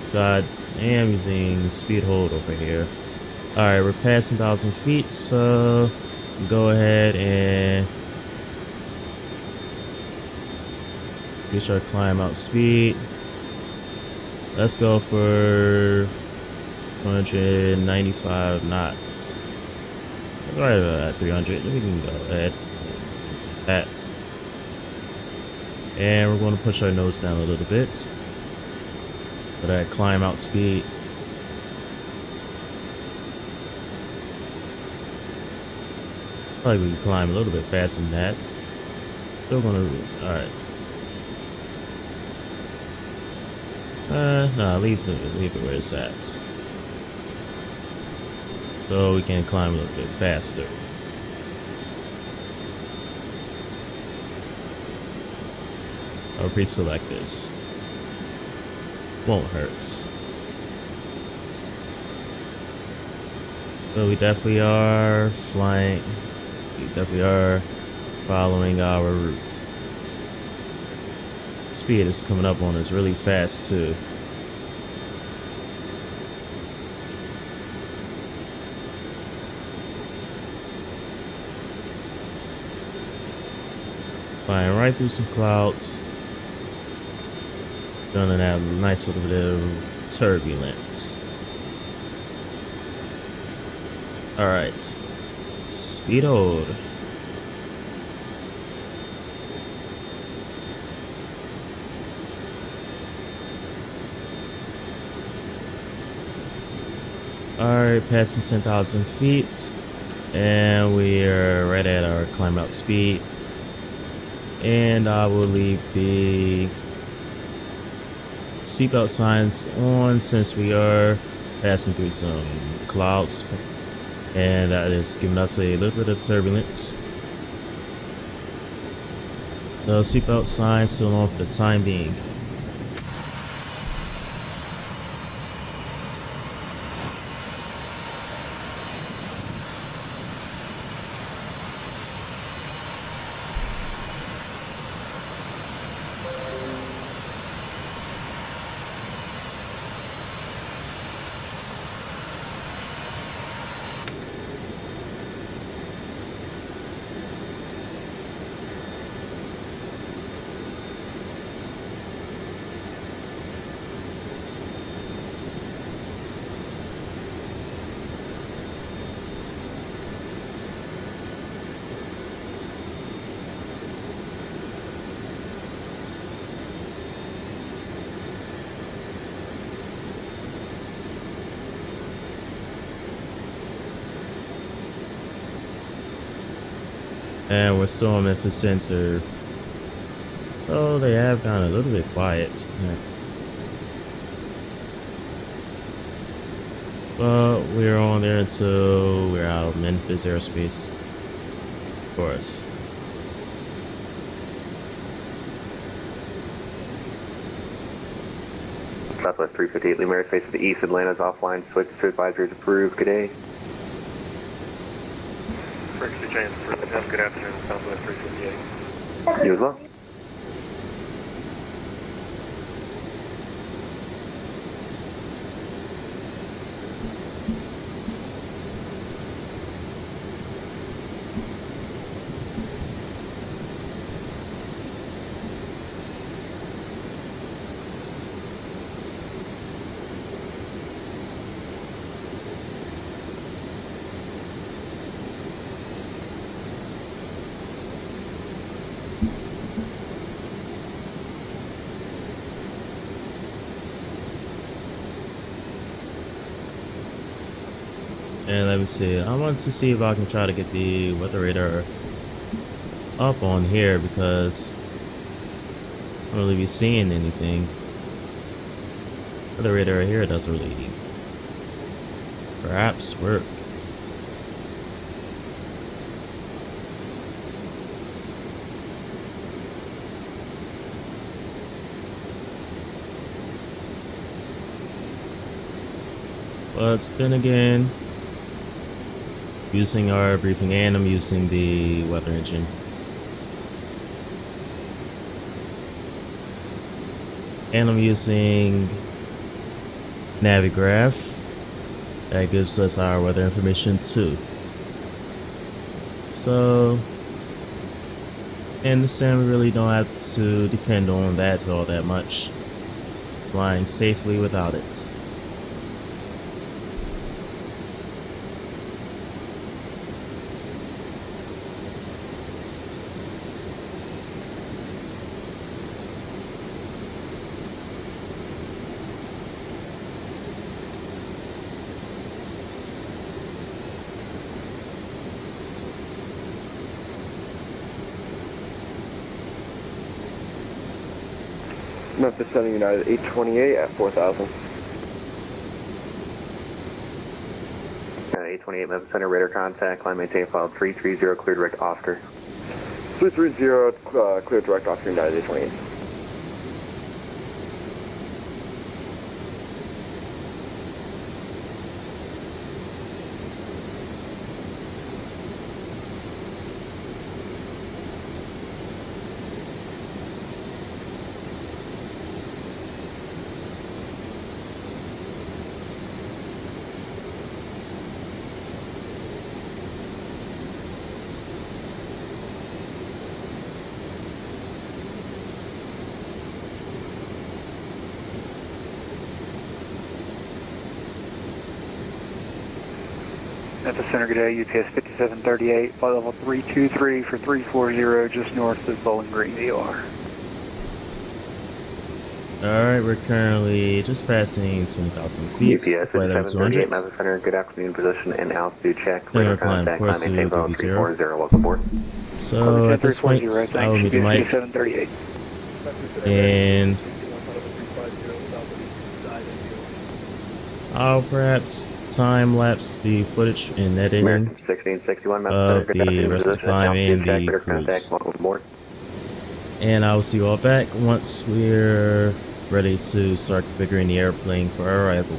So I am using speed hold over here. Alright, we're passing 1,000 feet, so go ahead and reach our climb out speed. Let's go for 195 knots. Right about 300. We can go ahead and that. And we're going to push our nose down a little bit for that climb out speed. Probably we can climb a little bit faster than that. Still gonna. Alright. No, leave it where it's at. So we can climb a little bit faster. I'll pre-select this. Won't hurt. So we definitely are flying. We definitely are following our routes. Speed is coming up on us really fast too. Flying right through some clouds. Gonna have a nice little bit of turbulence. Alright. Speedoed. Alright, passing 10,000 feet. And we are right at our climb out speed. And I will leave the seatbelt signs on since we are passing through some clouds. And that is giving us a little bit of turbulence. The seatbelt signs still on for the time being. And we're still in Memphis Center. Oh, they have gone a little bit quiet. Yeah. But we're on there until we're out of Memphis airspace. Of course.
Southwest 358 Lima airspace to the east. Atlanta's offline. Switch to advisories approved. Good day.
Frequency change for the good afternoon, Southwest 358.
You as well.
And let me see. I want to see if I can try to get the weather radar up on here because I don't really be seeing anything. Weather radar here doesn't really perhaps work. But then again, using our briefing and I'm using the weather engine. And I'm using Navigraph. That gives us our weather information too. So, in the sim, we really don't have to depend on that all that much. Flying safely without it.
Memphis Center United 828 at 4000.
828 Memphis Center, radar contact, climb maintain file 330, clear direct Oscar.
330, clear direct Oscar United 828. Memphis Center, good day, UPS 5738, flight level 323 for 340, just north of Bowling Green, VOR.
Alright, we're currently just passing 20,000 feet.
UPS
Flight level
5738,
200.
Memphis Center, good afternoon, position and altitude check.
Then we're
Radar
climbing
contact,
course to
maintain zone
DB0.
340, welcome aboard.
So at this point, I will mute the mic
5738.
and I'll perhaps time lapse the footage and editing
American 1661, Memphis
of
Center, good
the
afternoon,
rest of the
position
climb
altitude
and
check,
the
radar
cruise.
contact, welcome aboard.
And I will see you all back once we're ready to start configuring the airplane for our arrival.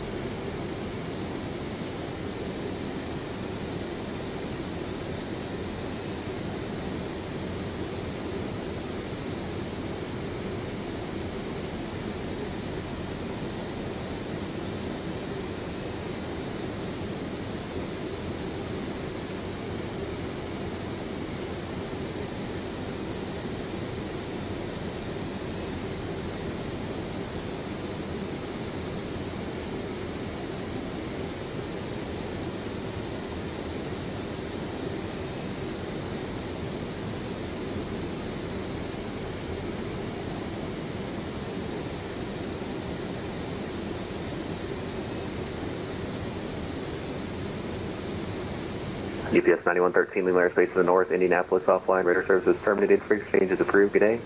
UPS 9113, Lima Airspace to the north, Indianapolis offline, radar services terminated, freight exchange is approved, good day.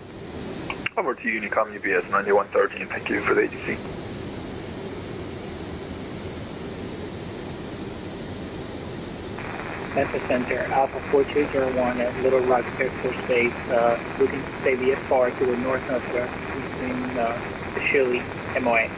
Over to Unicom UPS 9113, thank you for the ATC.
Memphis Center, Alpha 4201 at Little Rock Air Force Base, looking to stay VFR to the north-northwest between the Chile MOA.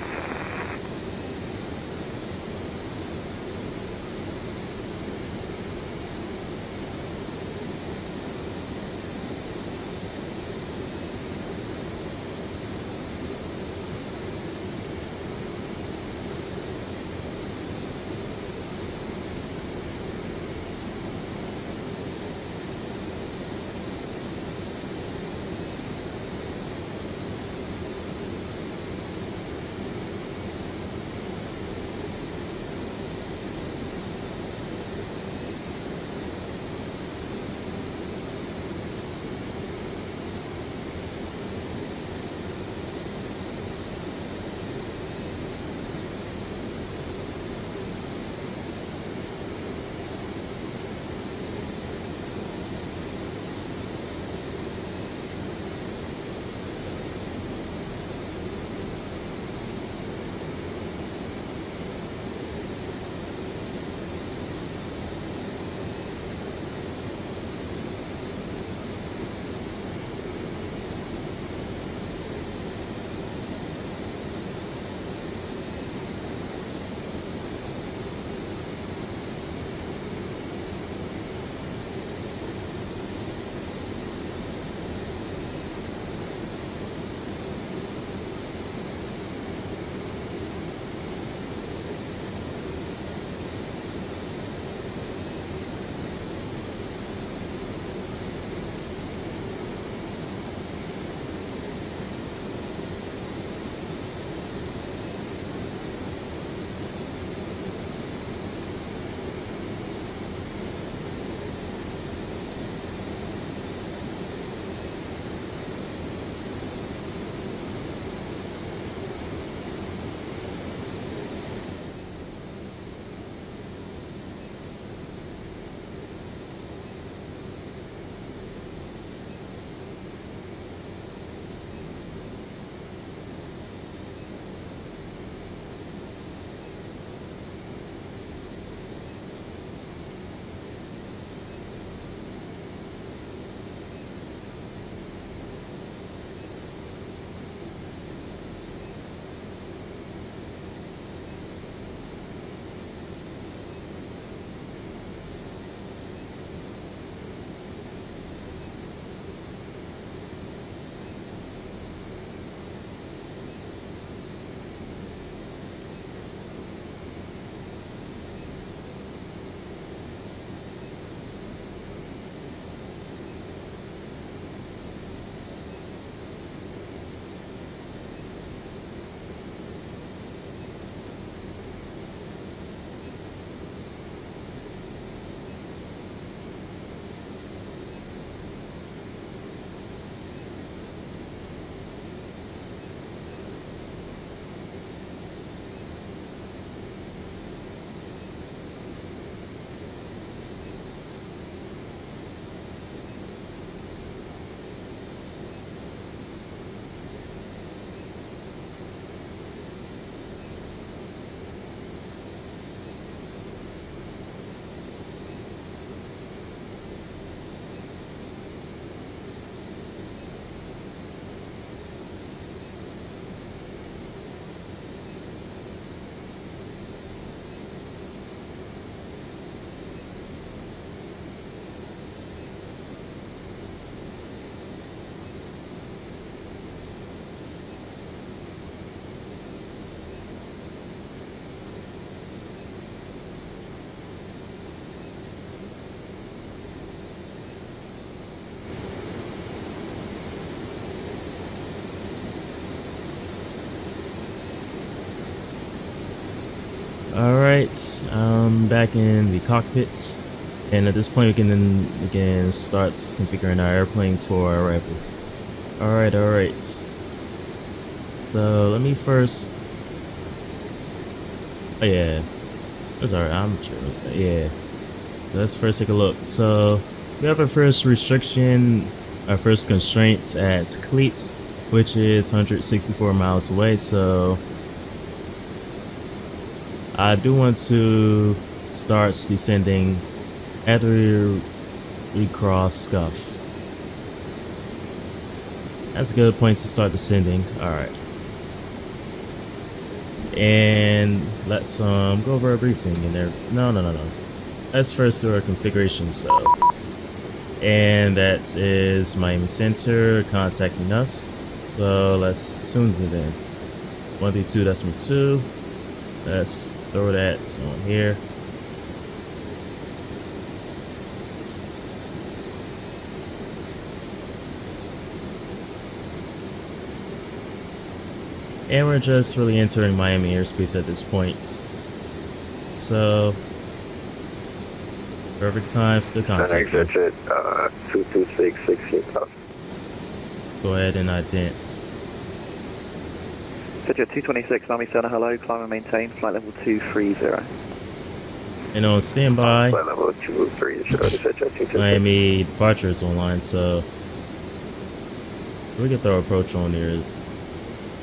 Alright, back in the cockpits, and at this point we can start configuring our airplane for arrival. Alright. So let me first. Oh yeah, that's alright. I'm sure. Yeah. Let's first take a look. So we have our first restriction, our first constraints at cleats, which is 164 miles away. So I do want to start descending after we cross scuff. That's a good point to start descending. Alright. And let's go over our briefing in there. No. Let's first do our configuration. So, and that is Miami Center contacting us. So let's tune it in. 132.2. Let's throw that on here. And we're just really entering Miami airspace at this point. So, perfect time for the contact.
Exit 226
Go ahead and ident.
Fitcher 226, Miami Center, hello, climb and maintain, flight level 230.
And on standby,
Flight level 230,
Miami departure is online, so we can throw approach on there.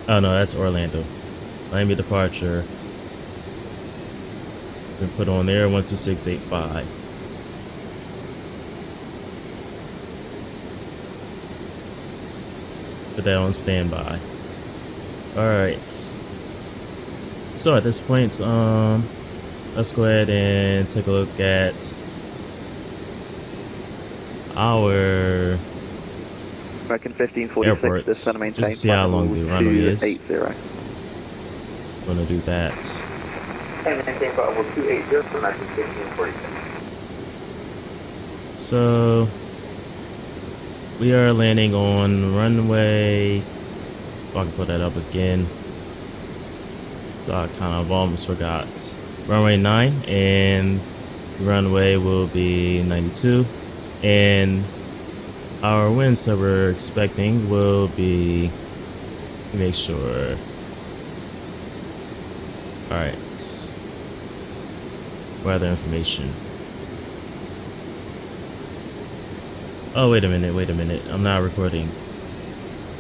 Oh no, that's Orlando. Miami departure. We put on there 12685. Put that on standby. Alright. So at this point, let's go ahead and take a look at our
American 1546,
airports,
descend and maintain,
just to see how long the runway is.
280.
I'm gonna do that.
And maintain flight level 280 for American 1546.
So we are landing on runway. Oh, I can put that up again. I kind of almost forgot. Runway 9, and runway will be 92, and our winds that we're expecting will be, make sure. Alright. Weather information. Oh, wait a minute. I'm not recording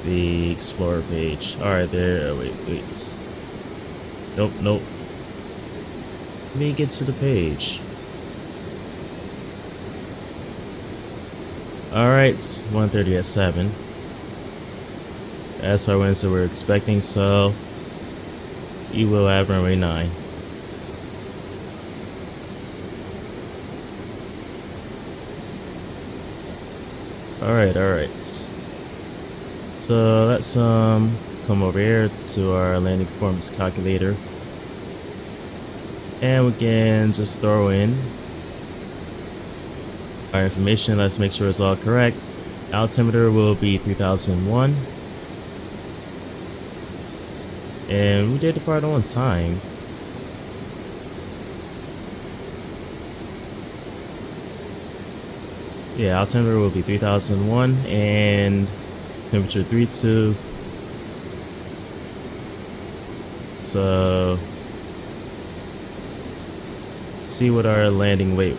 the Explorer page. Alright, there. Oh, wait. Nope. Let me get to the page. Alright, 1:30 at 7. That's our winds that we're expecting, so you will have runway 9. Alright. So let's come over here to our landing performance calculator, and we can just throw in our information. Let's make sure it's all correct. Altimeter will be 3001, and we did depart on time. Yeah, altimeter will be 3001, and temperature 32. So see what our landing weight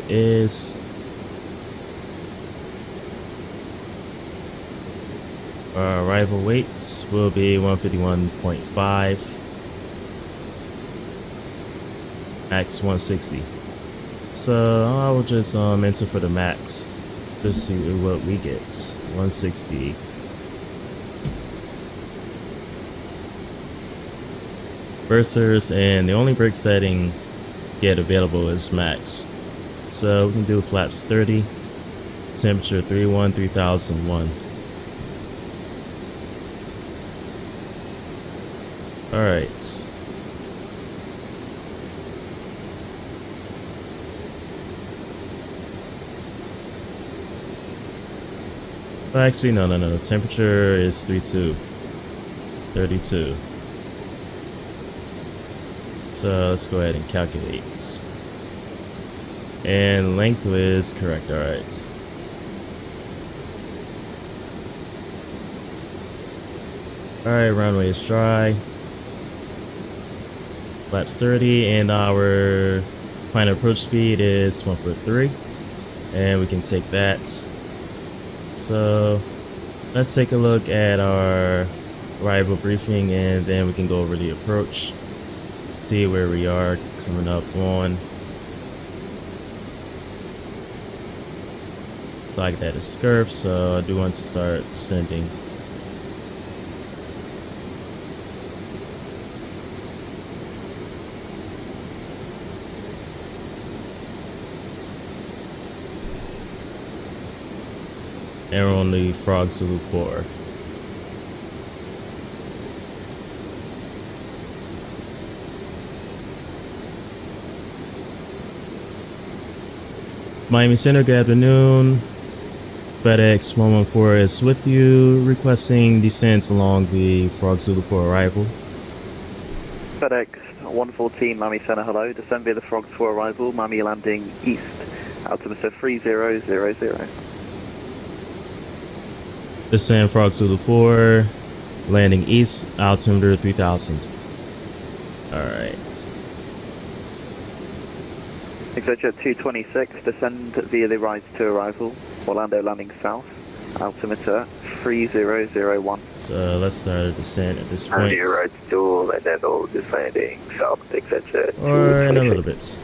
is. Our arrival weights will be 151.5, max 160. So I will just enter for the max. Let's see what we get. 160. Bursers, and the only brake setting yet available is max. So we can do flaps 30, temperature 3001. Alright. Actually, no. Temperature is 32. So let's go ahead and calculate. And length is correct. Alright. Alright, runway is dry. Flaps 30, and our final approach speed is 143. And we can take that. So let's take a look at our arrival briefing, and then we can go over the approach. See where we are coming up on. Like that is scurf, so I do want to start descending. And we're on the Frog Zulu 4. Miami Center, good afternoon. FedEx 114 is with you, requesting descent along the Frog Zulu 4 arrival.
FedEx 114, Miami Center, hello. Descend via the Frog 4 arrival, Miami landing east, altimeter 3000.
Descend Frog Zulu 4, landing east, altimeter 3000. Alright.
Exojet 226, descend via the Rise 2 arrival, Orlando landing south, altimeter 3001.
So let's start a descent at this point.
Rise 2, Orlando descending south, Exojet.
Or in a little bit.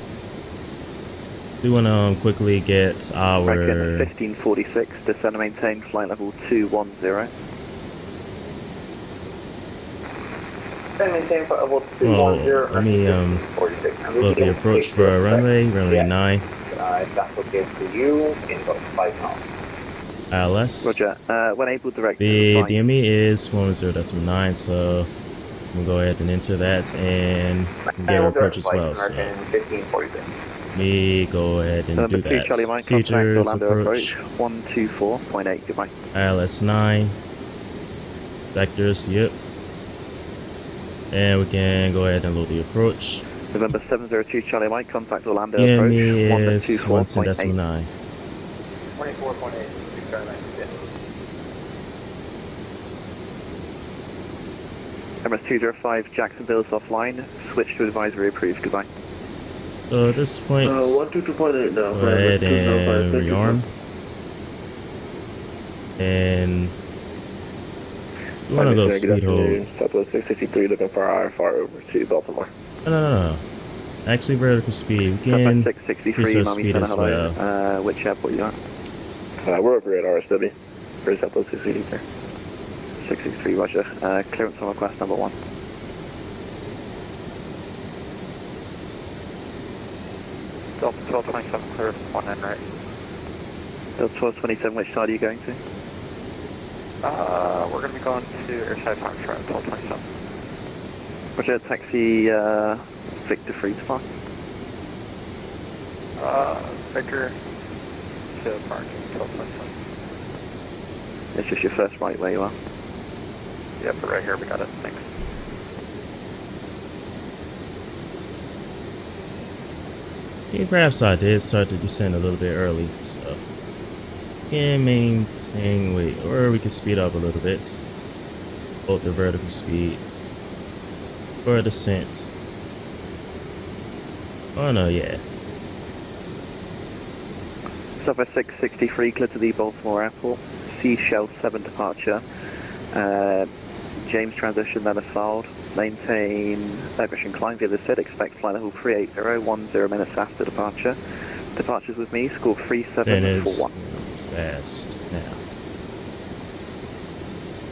We want to quickly get our...
Franklin 1546, descend and maintain flight level 210.
Oh, let me load the approach for our runway 9.
That's okay to you in about 5 knots.
ILS.
Roger, when able, direct.
The DME is 110.9, so I'm going to go ahead and enter that and get our approach as well. So let me go ahead and do that. Procedures, approach.
124.8, goodbye.
ILS 9. Vectors, yep. And we can go ahead and load the approach.
November 702 Charlie Mike, contact Orlando
DME
approach.
is 110.9.
24.8.
Emirates 205 Jacksonville is offline. Switch to advisory approved. Goodbye.
So at this point,
122.8 now.
go ahead and rearm. And we want to go speed hold.
Southwest 663 looking for IFR over to Baltimore.
No. Actually, vertical speed. We can
Southwest 663
increase our
Miami
speed
Center,
as
hello.
well.
Which airport you at?
We're over at RSW. For Southwest 663.
663, roger. Clearance on request number 1.
Delta 1227, clear for 19 right.
Delta 1227, which side are you going to?
We're going to be going to airside Foxtrot, 1227.
Roger, taxi Victor 3 to park.
Victor to parking, 1227.
It's just your first right where you are.
Yep, right here, we got it, thanks.
Yeah, perhaps I did start to descend a little bit early, so can maintain wait, or we can speed up a little bit. Both the vertical speed or descent. Oh no, yeah.
Southwest 663, clear to the Baltimore Airport. Seashell 7 departure. James transition then assailed. Maintain vibration climb via the SID. Expect flight level 380, 10 minutes after departure. Departures with me, score 3741.
Fast now.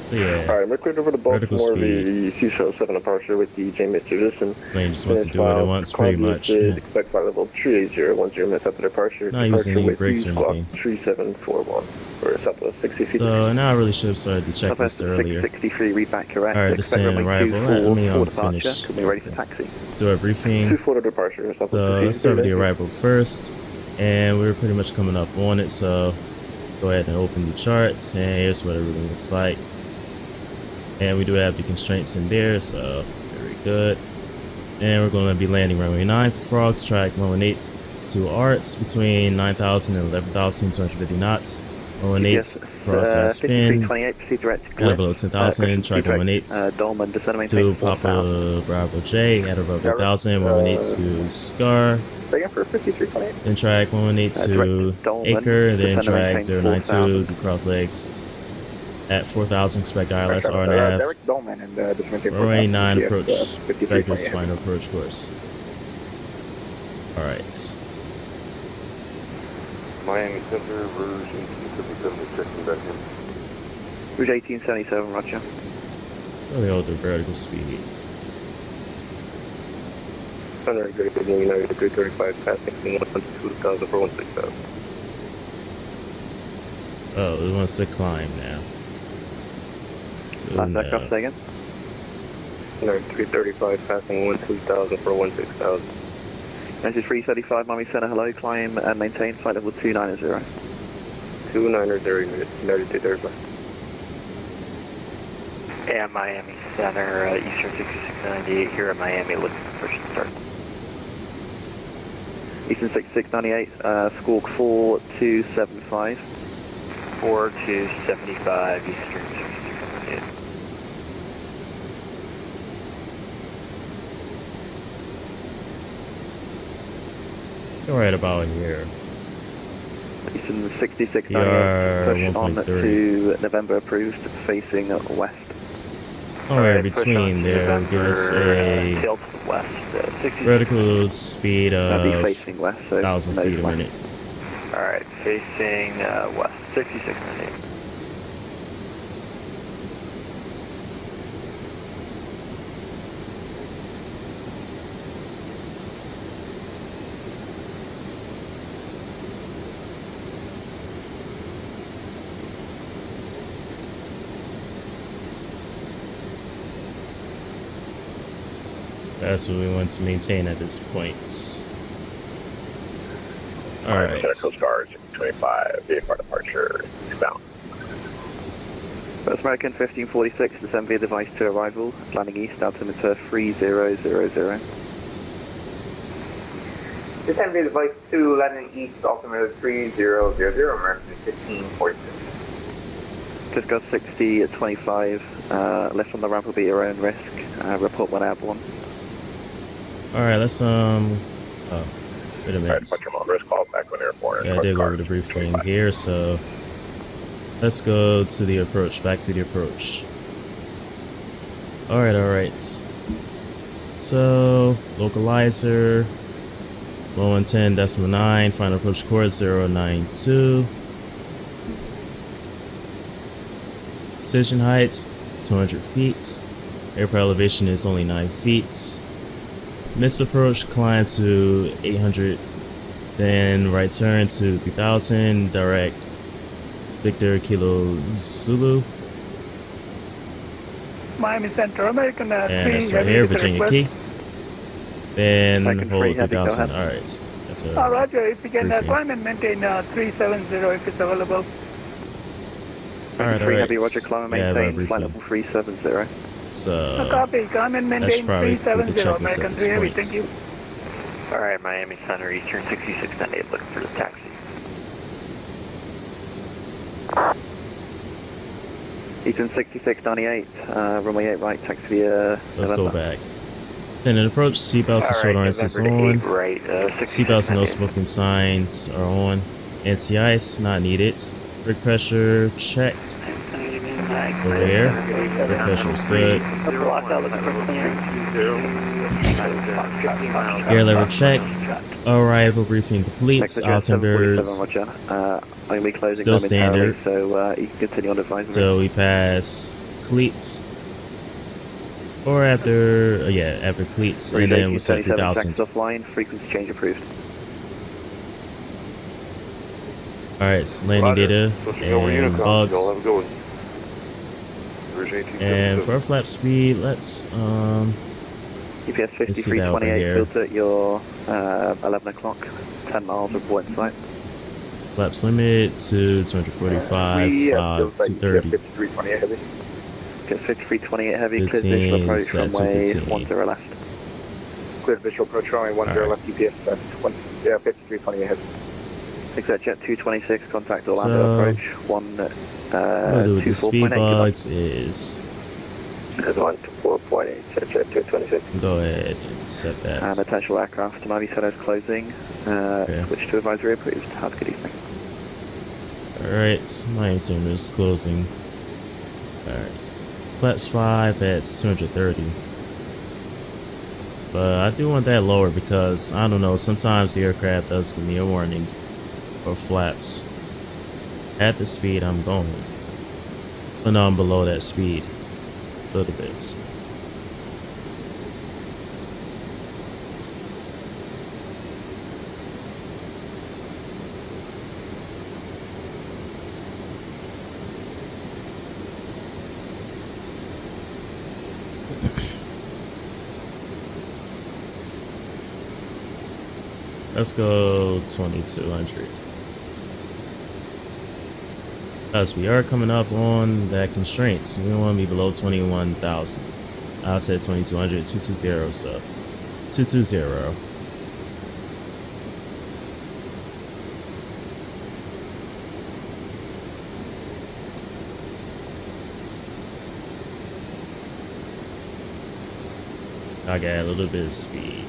So yeah.
Alright, we're cleared over to Baltimore, the Seashell 7 departure with the James transition.
Plane just wants to do what it wants pretty much. Yeah.
Expect flight level 380, 10 minutes after departure.
Not using any brakes or anything.
3741 for Southwest 663.
So now I really should have started the checklist earlier.
663, read back correct.
Alright, descent and arrival. Let me finish.
Could be ready for taxi.
Let's do our briefing.
24 departure.
So let's start with the arrival first. And we're pretty much coming up on it, so let's go ahead and open the charts. And here's what it really looks like. And we do have the constraints in there, so very good. And we're going to be landing runway 9 for frogs, track 118 to arts between 9,000 and 11,250 knots. 118 cross that spin, at below 10,000, track 118 to Papa Bravo J, at above 8,000, 118 to Scar, then track 118 to Acre, then track 092 to cross legs. At 4,000, expect ILS RNAV. Runway 9 approach, vector's final approach course. Alright.
Miami Center, Rouge 1877, checking back in.
Rouge 1877, roger.
Really hold the vertical speed.
Thunder, good evening, United 335, passing 1,2,000 for 16,000.
Oh, it wants to climb now.
Last aircraft, say again.
United 335, passing 2,000 for 16,000.
This is 335, Miami Center, hello, climb and maintain flight level 290.
290, United 235.
Yeah, Miami Center, Eastern 6698 here at Miami, looking for first start.
Eastern 6698, squawk 4275.
4275, Eastern 6698.
Right about here.
Eastern 6698, push on to November approved, facing west.
Somewhere between there, give us a vertical speed of 1,000 feet a minute.
Alright, facing west, 6698.
That's what we want to maintain at this point. Alright.
Coast Guard 25, VFR departure, eastbound.
First American 1546, descend via device to arrival, landing east, altimeter 3000.
Descend via device 2, landing east, altimeter 3000, American 1546.
Just got 60 at 25, left on the ramp will be your own risk, report when airborne.
Alright, let's oh, wait a minute. Yeah, I did go over the briefing here, so let's go to the approach, back to the approach. Alright. So, localizer, 110.9, final approach course 092. Decision heights, 200 feet. Airport elevation is only 9 feet. Miss approach, climb to 800, then right turn to 3000, direct Victor Kilo Zulu.
Miami Center, American
and that's right here, Virginia Key. Then hold 3000. Alright. That's a
Roger, if you can climb and maintain 370 if it's available.
Alright.
Heavy, Roger, climb and maintain flight level 370.
So,
copy, come and maintain 370, American 3 Heavy, thank you.
Alright, Miami Center, Eastern 6698, looking for the taxi.
Eastern 6698, runway 8 right, taxi via
let's go back. Then an approach, seatbelts and shoulder harnesses on.
Right,
Seatbelts and no smoking signs are on. Anti-ice, not needed. Brake pressure, check. Over there. Brake pressure is good. Air level check. Arrival briefing complete. Altimeter still standard.
So you can continue on advisory.
So we pass cleats. Or after, after cleats, and then we'll set 3,000.
Offline, frequency change approved.
Alright, landing data and bugs. And for our flap speed, let's
EPS 5328 filter at your 11 o'clock, 10 miles of point flight.
Flaps limit to 245, 230.
5328 heavy. Get 5328 heavy, clear visual approach runway 10 left.
Clear visual approach runway 10
right.
left GPS, 5320 ahead.
Exit jet 226, contact Orlando
So,
approach,
what we'll do with the speed
124.8.
bugs is
124.8, jet 226.
go ahead and set that.
And potential aircraft to Miami Shadows closing.
Okay.
Switch to advisory approved. Have a good evening.
Alright, Miami terminal is closing. Alright. Flaps 5 at 230. But I do want that lower because, I don't know, sometimes the aircraft does give me a warning for flaps at the speed I'm going. But no, I'm below that speed a little bit. Let's go 2200. As we are coming up on that constraints, we don't want to be below 21,000. I said 2200, 220, so 220. I got a little bit of speed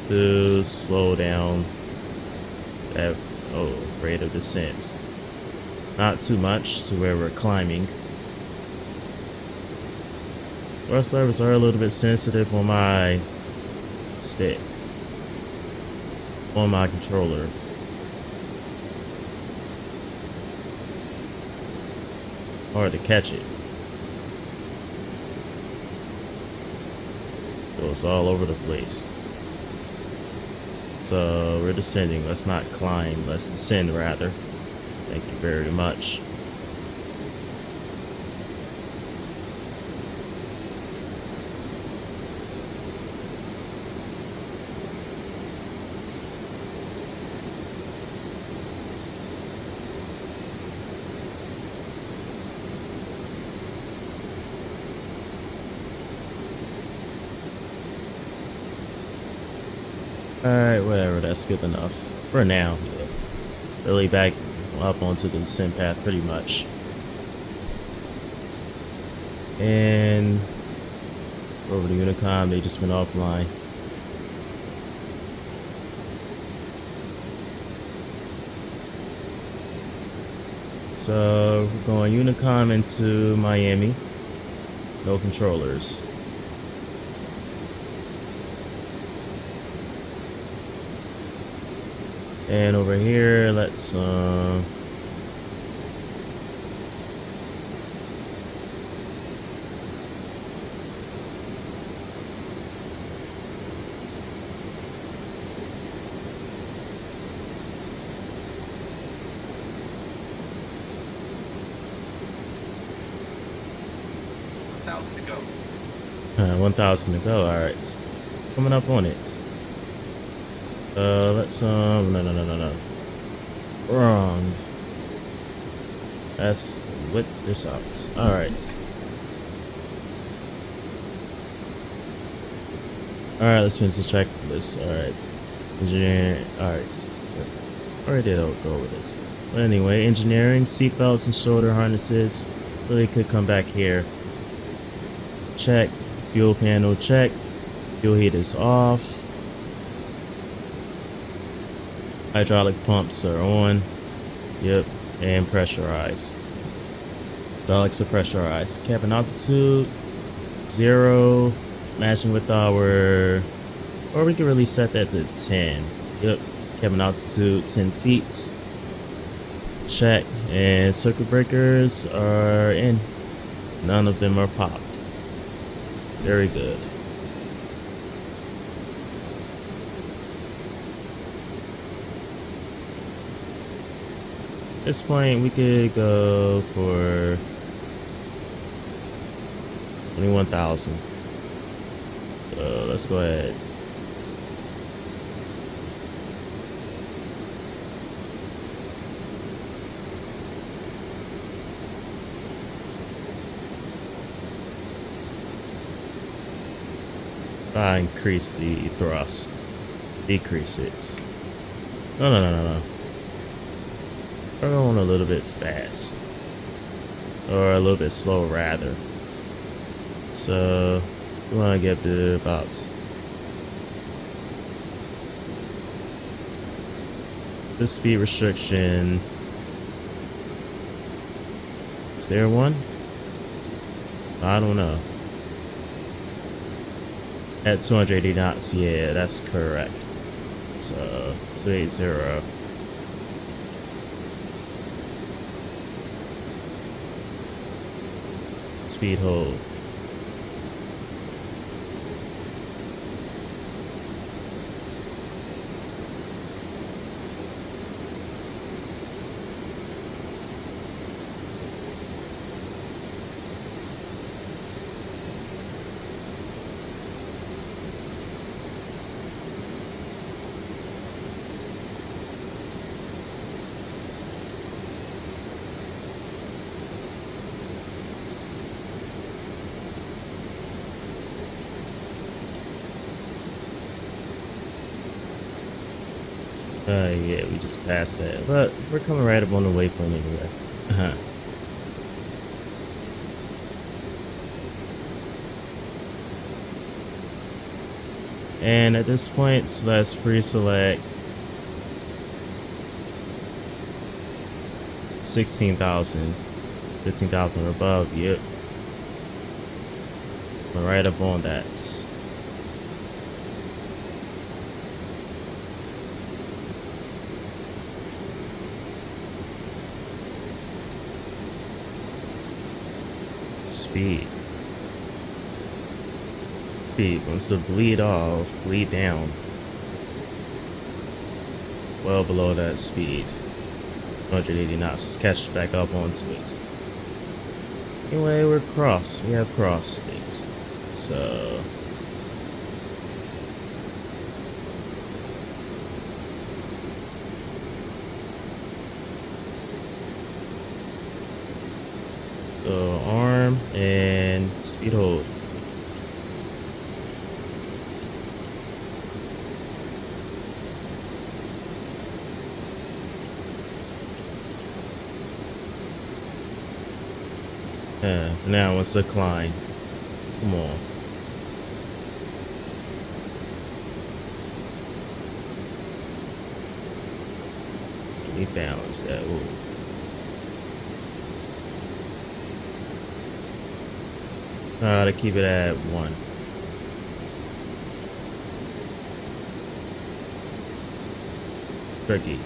to slow down that rate of descent. Not too much to where we're climbing. Our servers are a little bit sensitive on my stick, on my controller. Hard to catch it. So it's all over the place. So we're descending. Let's not climb. Let's descend rather. Thank you very much. Alright, whatever, that's good enough. For now, yeah. Really back up onto the descent path pretty much. And over to Unicom, they just went offline. So we're going Unicom into Miami. No controllers. And over here, let's
to go.
1,000 to go. All right, coming up on it. Let's no. Wrong. That's what this out. All right. All right, let's finish the checklist. All right. Engineering. All right. Already did go with this. But anyway, engineering, seatbelts and shoulder harnesses. Really could come back here. Check. Fuel panel check. Fuel heat is off. Hydraulic pumps are on. Yep. And pressurized. Hydraulics are pressurized. Cabin altitude 0. Matching with our, or we can really set that to 10. Yep. Cabin altitude 10 feet. Check. And circuit breakers are in. None of them are popped. Very good. At this point, we could go for 21,000. So let's go ahead. Increase the thrust. Decrease it. No. We're going a little bit fast. Or a little bit slow, rather. So, we want to get to about... the speed restriction. Is there one? I don't know. At 280 knots, yeah, that's correct. So 280. Speed hold. Yeah, we just passed that, but we're coming right up on the waypoint anyway. And at this point, so let's pre-select 16,000, 15,000 or above. Yep, we're right up on that. Speed wants to bleed off, bleed down. Well below that speed. 180 knots. Let's catch back up onto it. Anyway, we have crossed it. So arm and speed hold. Now it's a climb. Come on. We balance that. Ooh. To keep it at 1. Tricky.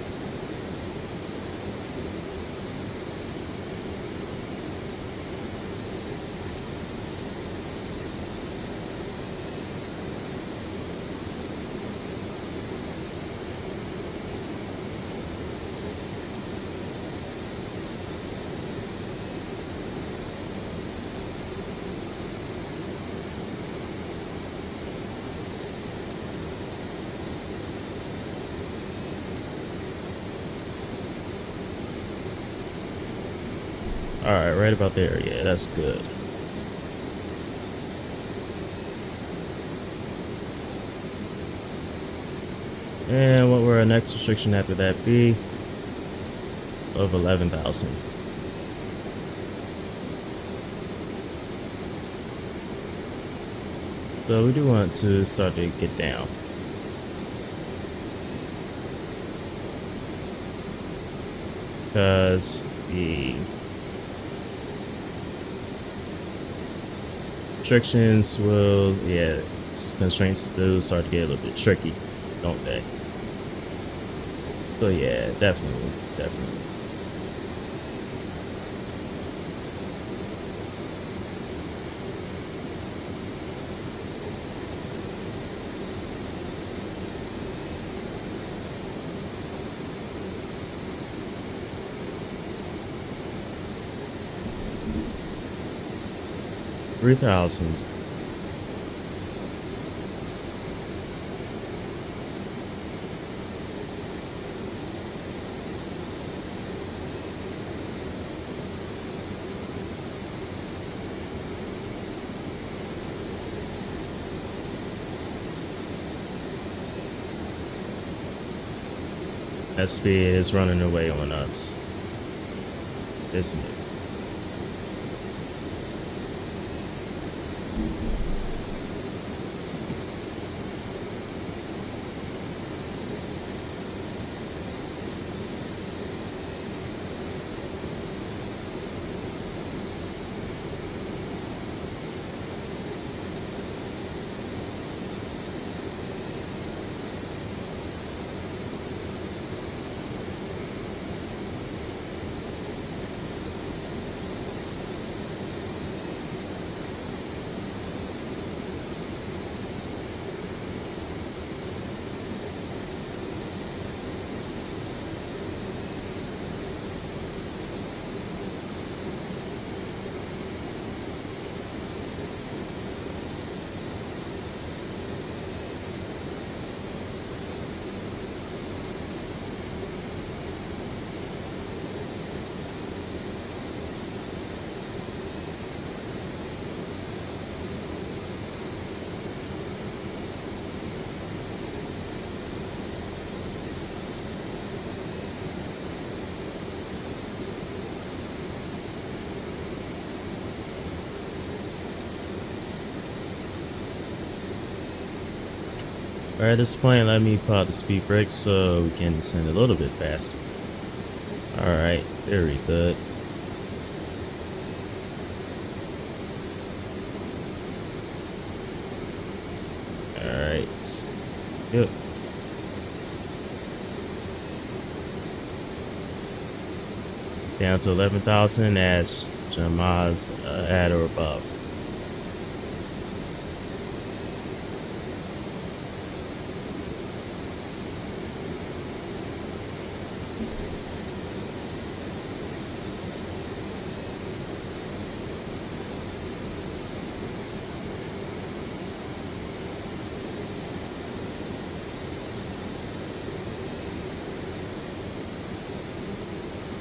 Alright, right about there. Yeah, that's good. And what will our next restriction after that be? Of 11,000. So we do want to start to get down. Because the restrictions will, yeah, constraints do start to get a little bit tricky, don't they? So yeah, definitely. 3,000. That speed is running away on us. Isn't it? Alright, at this point, let me put out the speed brake so we can descend a little bit faster. Alright, very good. Alright. Good. Down to 11,000 as Jamal's at or above.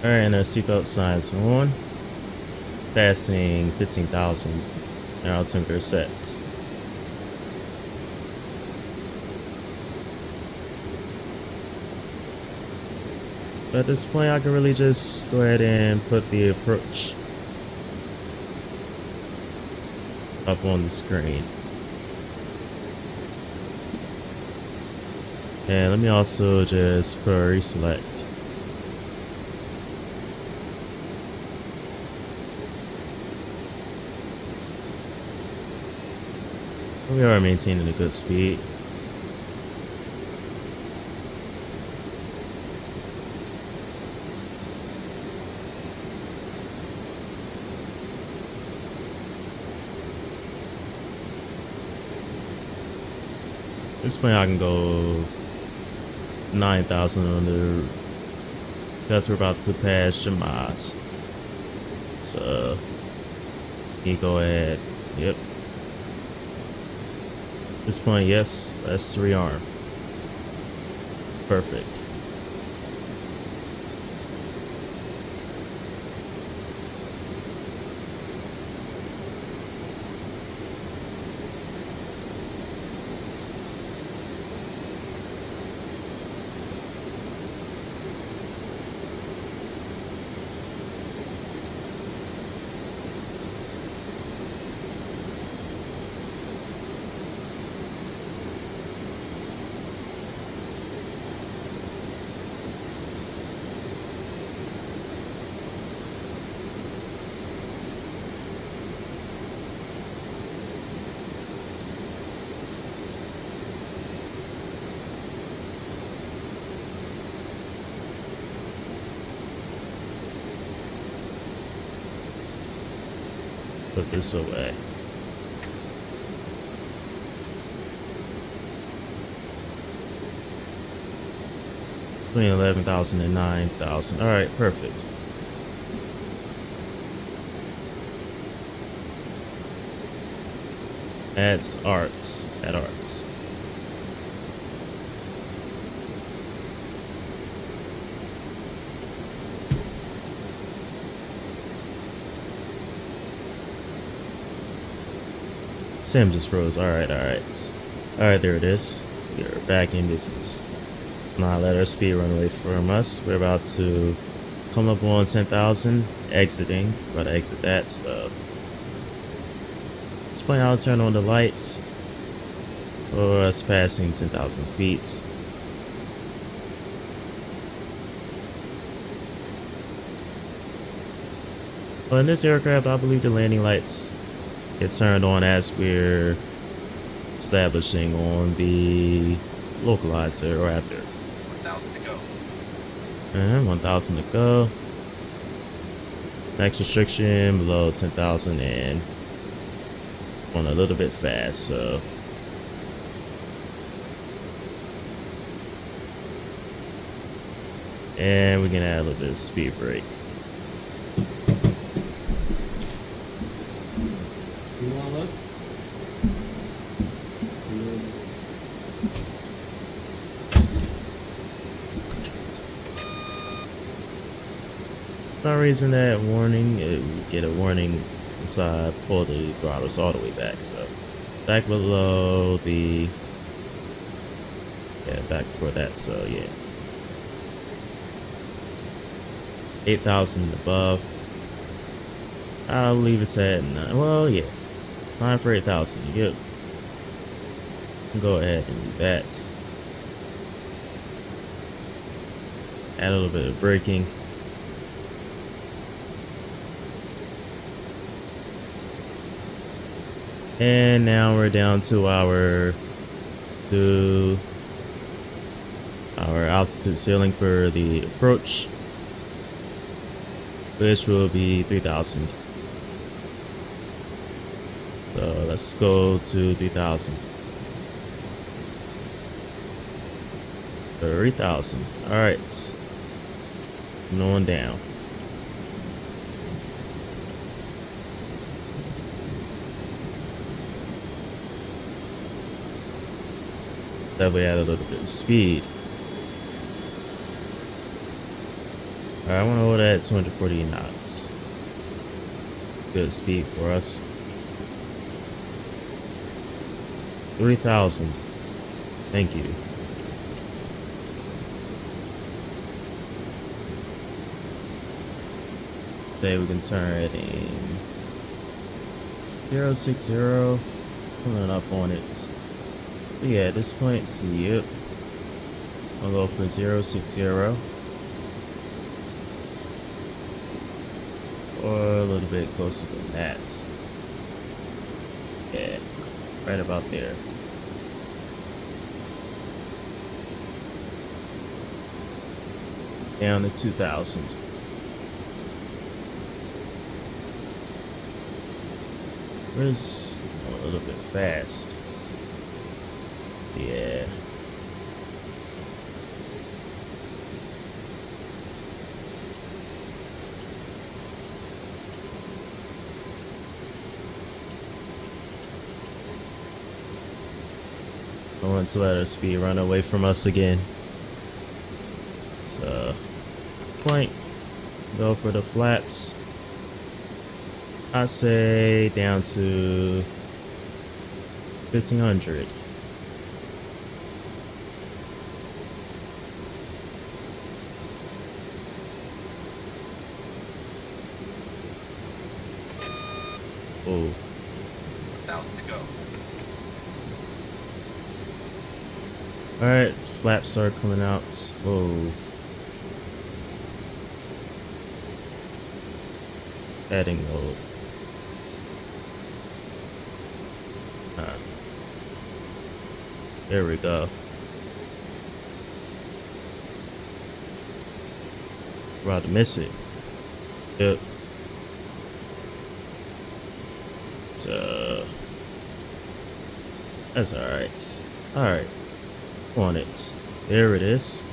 Alright, and our seatbelt signs are on. Passing 15,000 and our altimeter sets. But at this point, I can really just go ahead and put the approach up on the screen. And let me also just put a reselect. We are maintaining a good speed. At this point I can go 9,000 on the, because we're about to pass Jamas. So you go ahead. Yep. At this point, yes, let's rearm. Perfect. Put this away. Between 11,000 and 9,000. All right, perfect. That's arts. At arts. Sim just froze. Alright, alright. Alright, there it is. We're back in business. Not let our speed run away from us. We're about to come up on 10,000, exiting. About to exit that, so this point I'll turn on the lights for us passing 10,000 feet. Well, in this aircraft, I believe the landing lights get turned on as we're establishing on the localizer or after.
1,000 to go.
1,000 to go. Max restriction below 10,000 and going a little bit fast, so and we can add a little bit of speed brake. For some reason that warning, it would get a warning so I pull the throttles all the way back, so back below the back before that, so yeah, 8,000 above. I'll leave it at 9. Well, yeah, 9 for 8,000. Yep. Go ahead and do that. Add a little bit of braking. And now we're down to our altitude ceiling for the approach, which will be 3,000. So let's go to 3,000. 3,000. All right. Going down. Definitely add a little bit of speed. Alright, I want to hold that at 240 knots. Good speed for us. 3,000. Thank you. Today we can turn it in 060. Pulling up on it. So yeah, at this point, see it. I'll go for 060. Or a little bit closer than that. Yeah, right about there. Down to 2,000. Where's a little bit fast? Yeah. I want to let our speed run away from us again. So, point. Go for the flaps. I say down to 1,500. Oh.
1,000 to go.
Alright, flaps are coming out. Whoa. Adding load. There we go. We're about to miss it. Yep. So that's alright. Alright. On it. There it is.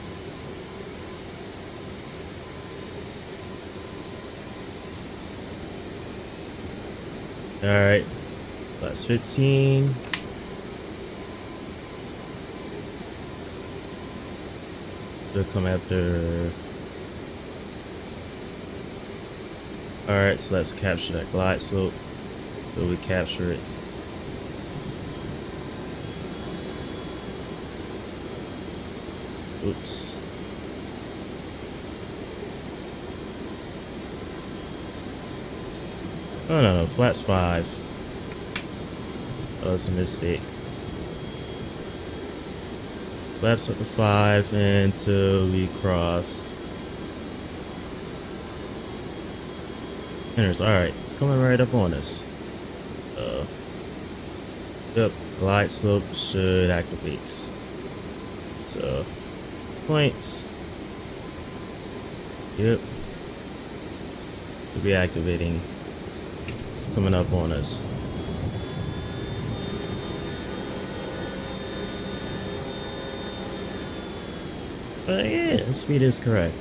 Alright. That's 15. They'll come after. Alright, so let's capture that glide slope. So we capture it. Oops. Oh no, flaps 5. Oh, it's a mistake. Flaps up to 5 until we cross. Enters. Alright, it's coming right up on us. Yep, glide slope should activate. So, points. Yep. Should be activating. It's coming up on us. But yeah, the speed is correct.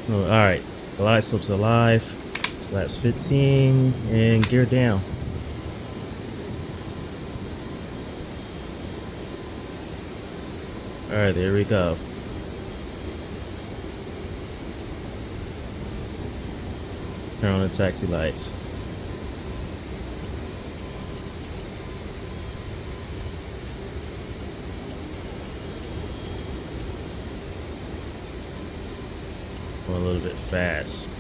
Oh, alright, glide slope's alive. Flaps 15 and gear down. Alright, there we go. Turn on the taxi lights. A little bit fast.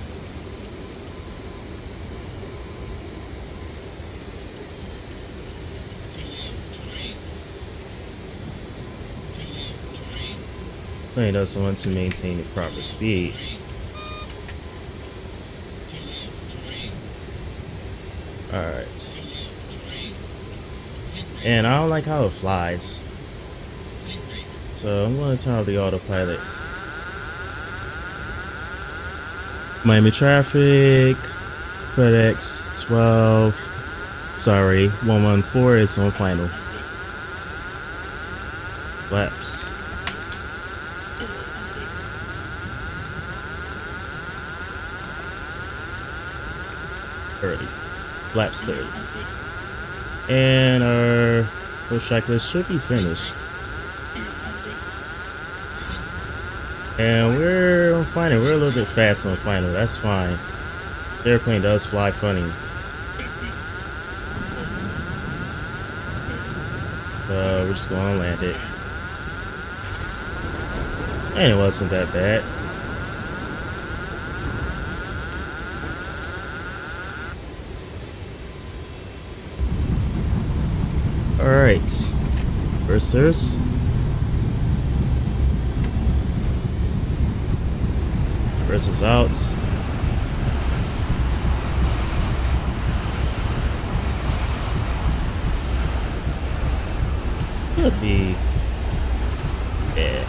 Plane doesn't want to maintain the proper speed. Alright. And I don't like how it flies. So I'm going to turn off the autopilot. Miami traffic, FedEx 114 is on final. Flaps. Flaps 30. And our push checklist should be finished. And we're on final. We're a little bit fast on final. That's fine. The airplane does fly funny. We're just going to land it. And it wasn't that bad. Alright. Reverse. Versus out. Could be. Yeah.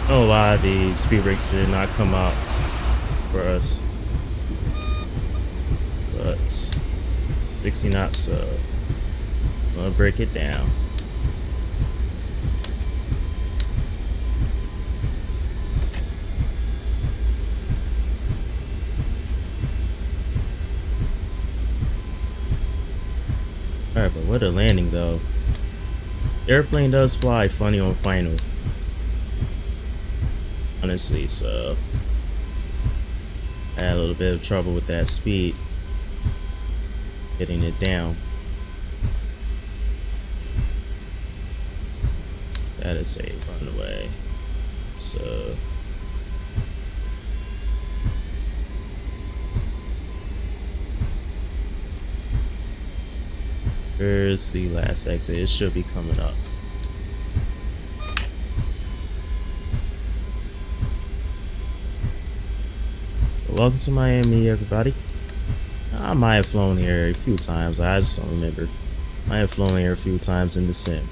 I don't know why the speed brakes did not come out for us. But 60 knots, so I'm gonna break it down. Alright, but what a landing though. The airplane does fly funny on final. Honestly, so I had a little bit of trouble with that speed. Getting it down. That is a runaway. So where's the last exit? It should be coming up. Welcome to Miami, everybody. I might have flown here a few times. I just don't remember. I have flown here a few times in the sim.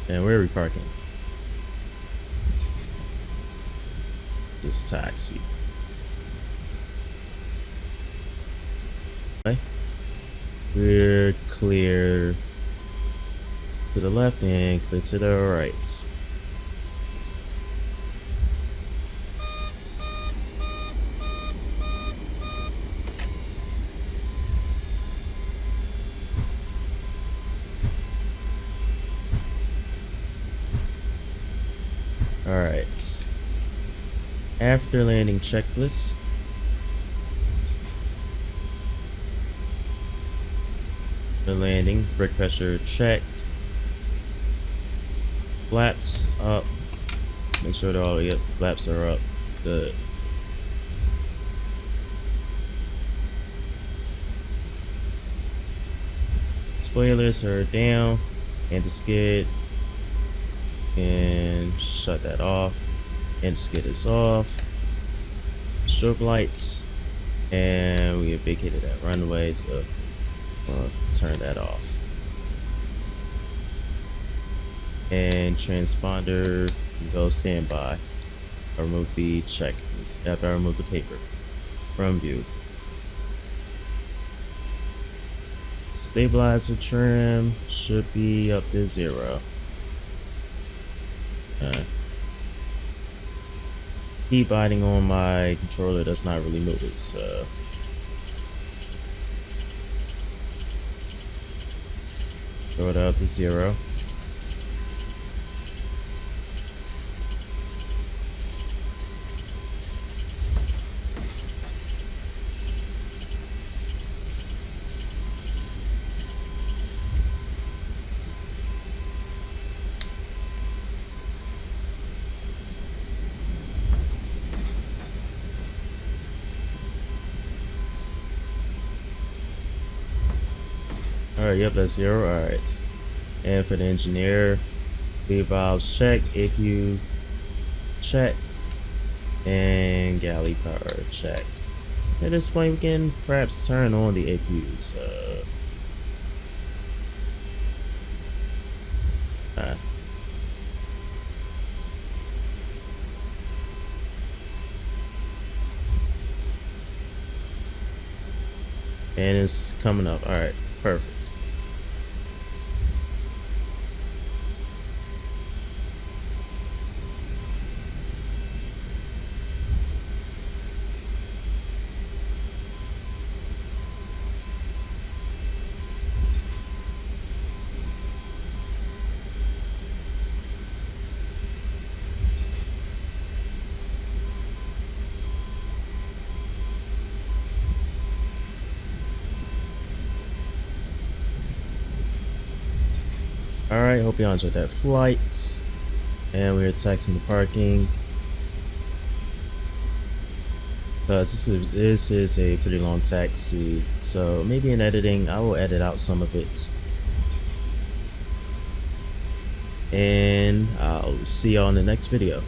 And where are we parking? This taxi. Okay. We're clear to the left and clear to the right. After landing checklist. The landing, brake pressure checked. Flaps up. Make sure they're all up. Flaps are up. Good. Spoilers are down. Anti-skid. And shut that off. Anti-skid is off. Strobe lights. And we have vacated that runway, so turn that off. And transponder, go standby. I remove the checklist after I remove the paper from view. Stabilizer trim should be up to 0. Keep biting on my controller that's not really moving, so throw it up to 0. Alright, yep, that's 0. Alright. And for the engineer, lead valves check, APU check, and galley power check. At this point, we can perhaps turn on the APUs. And it's coming up. Alright, perfect. Alright, hope y'all enjoyed that flight. And we're taxiing the parking. Because this is a pretty long taxi. So maybe in editing, I will edit out some of it. And I'll see y'all in the next video.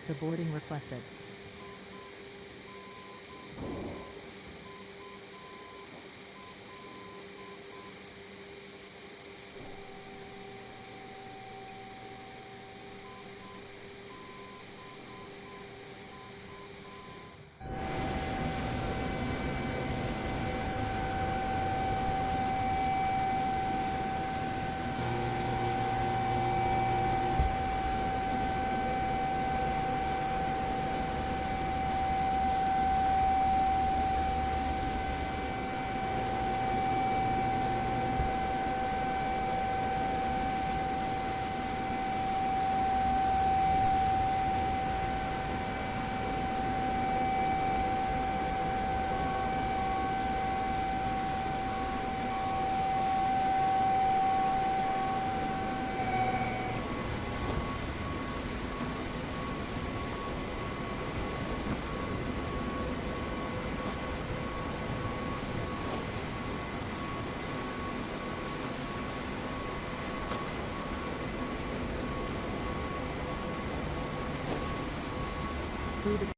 The boarding requested. Through the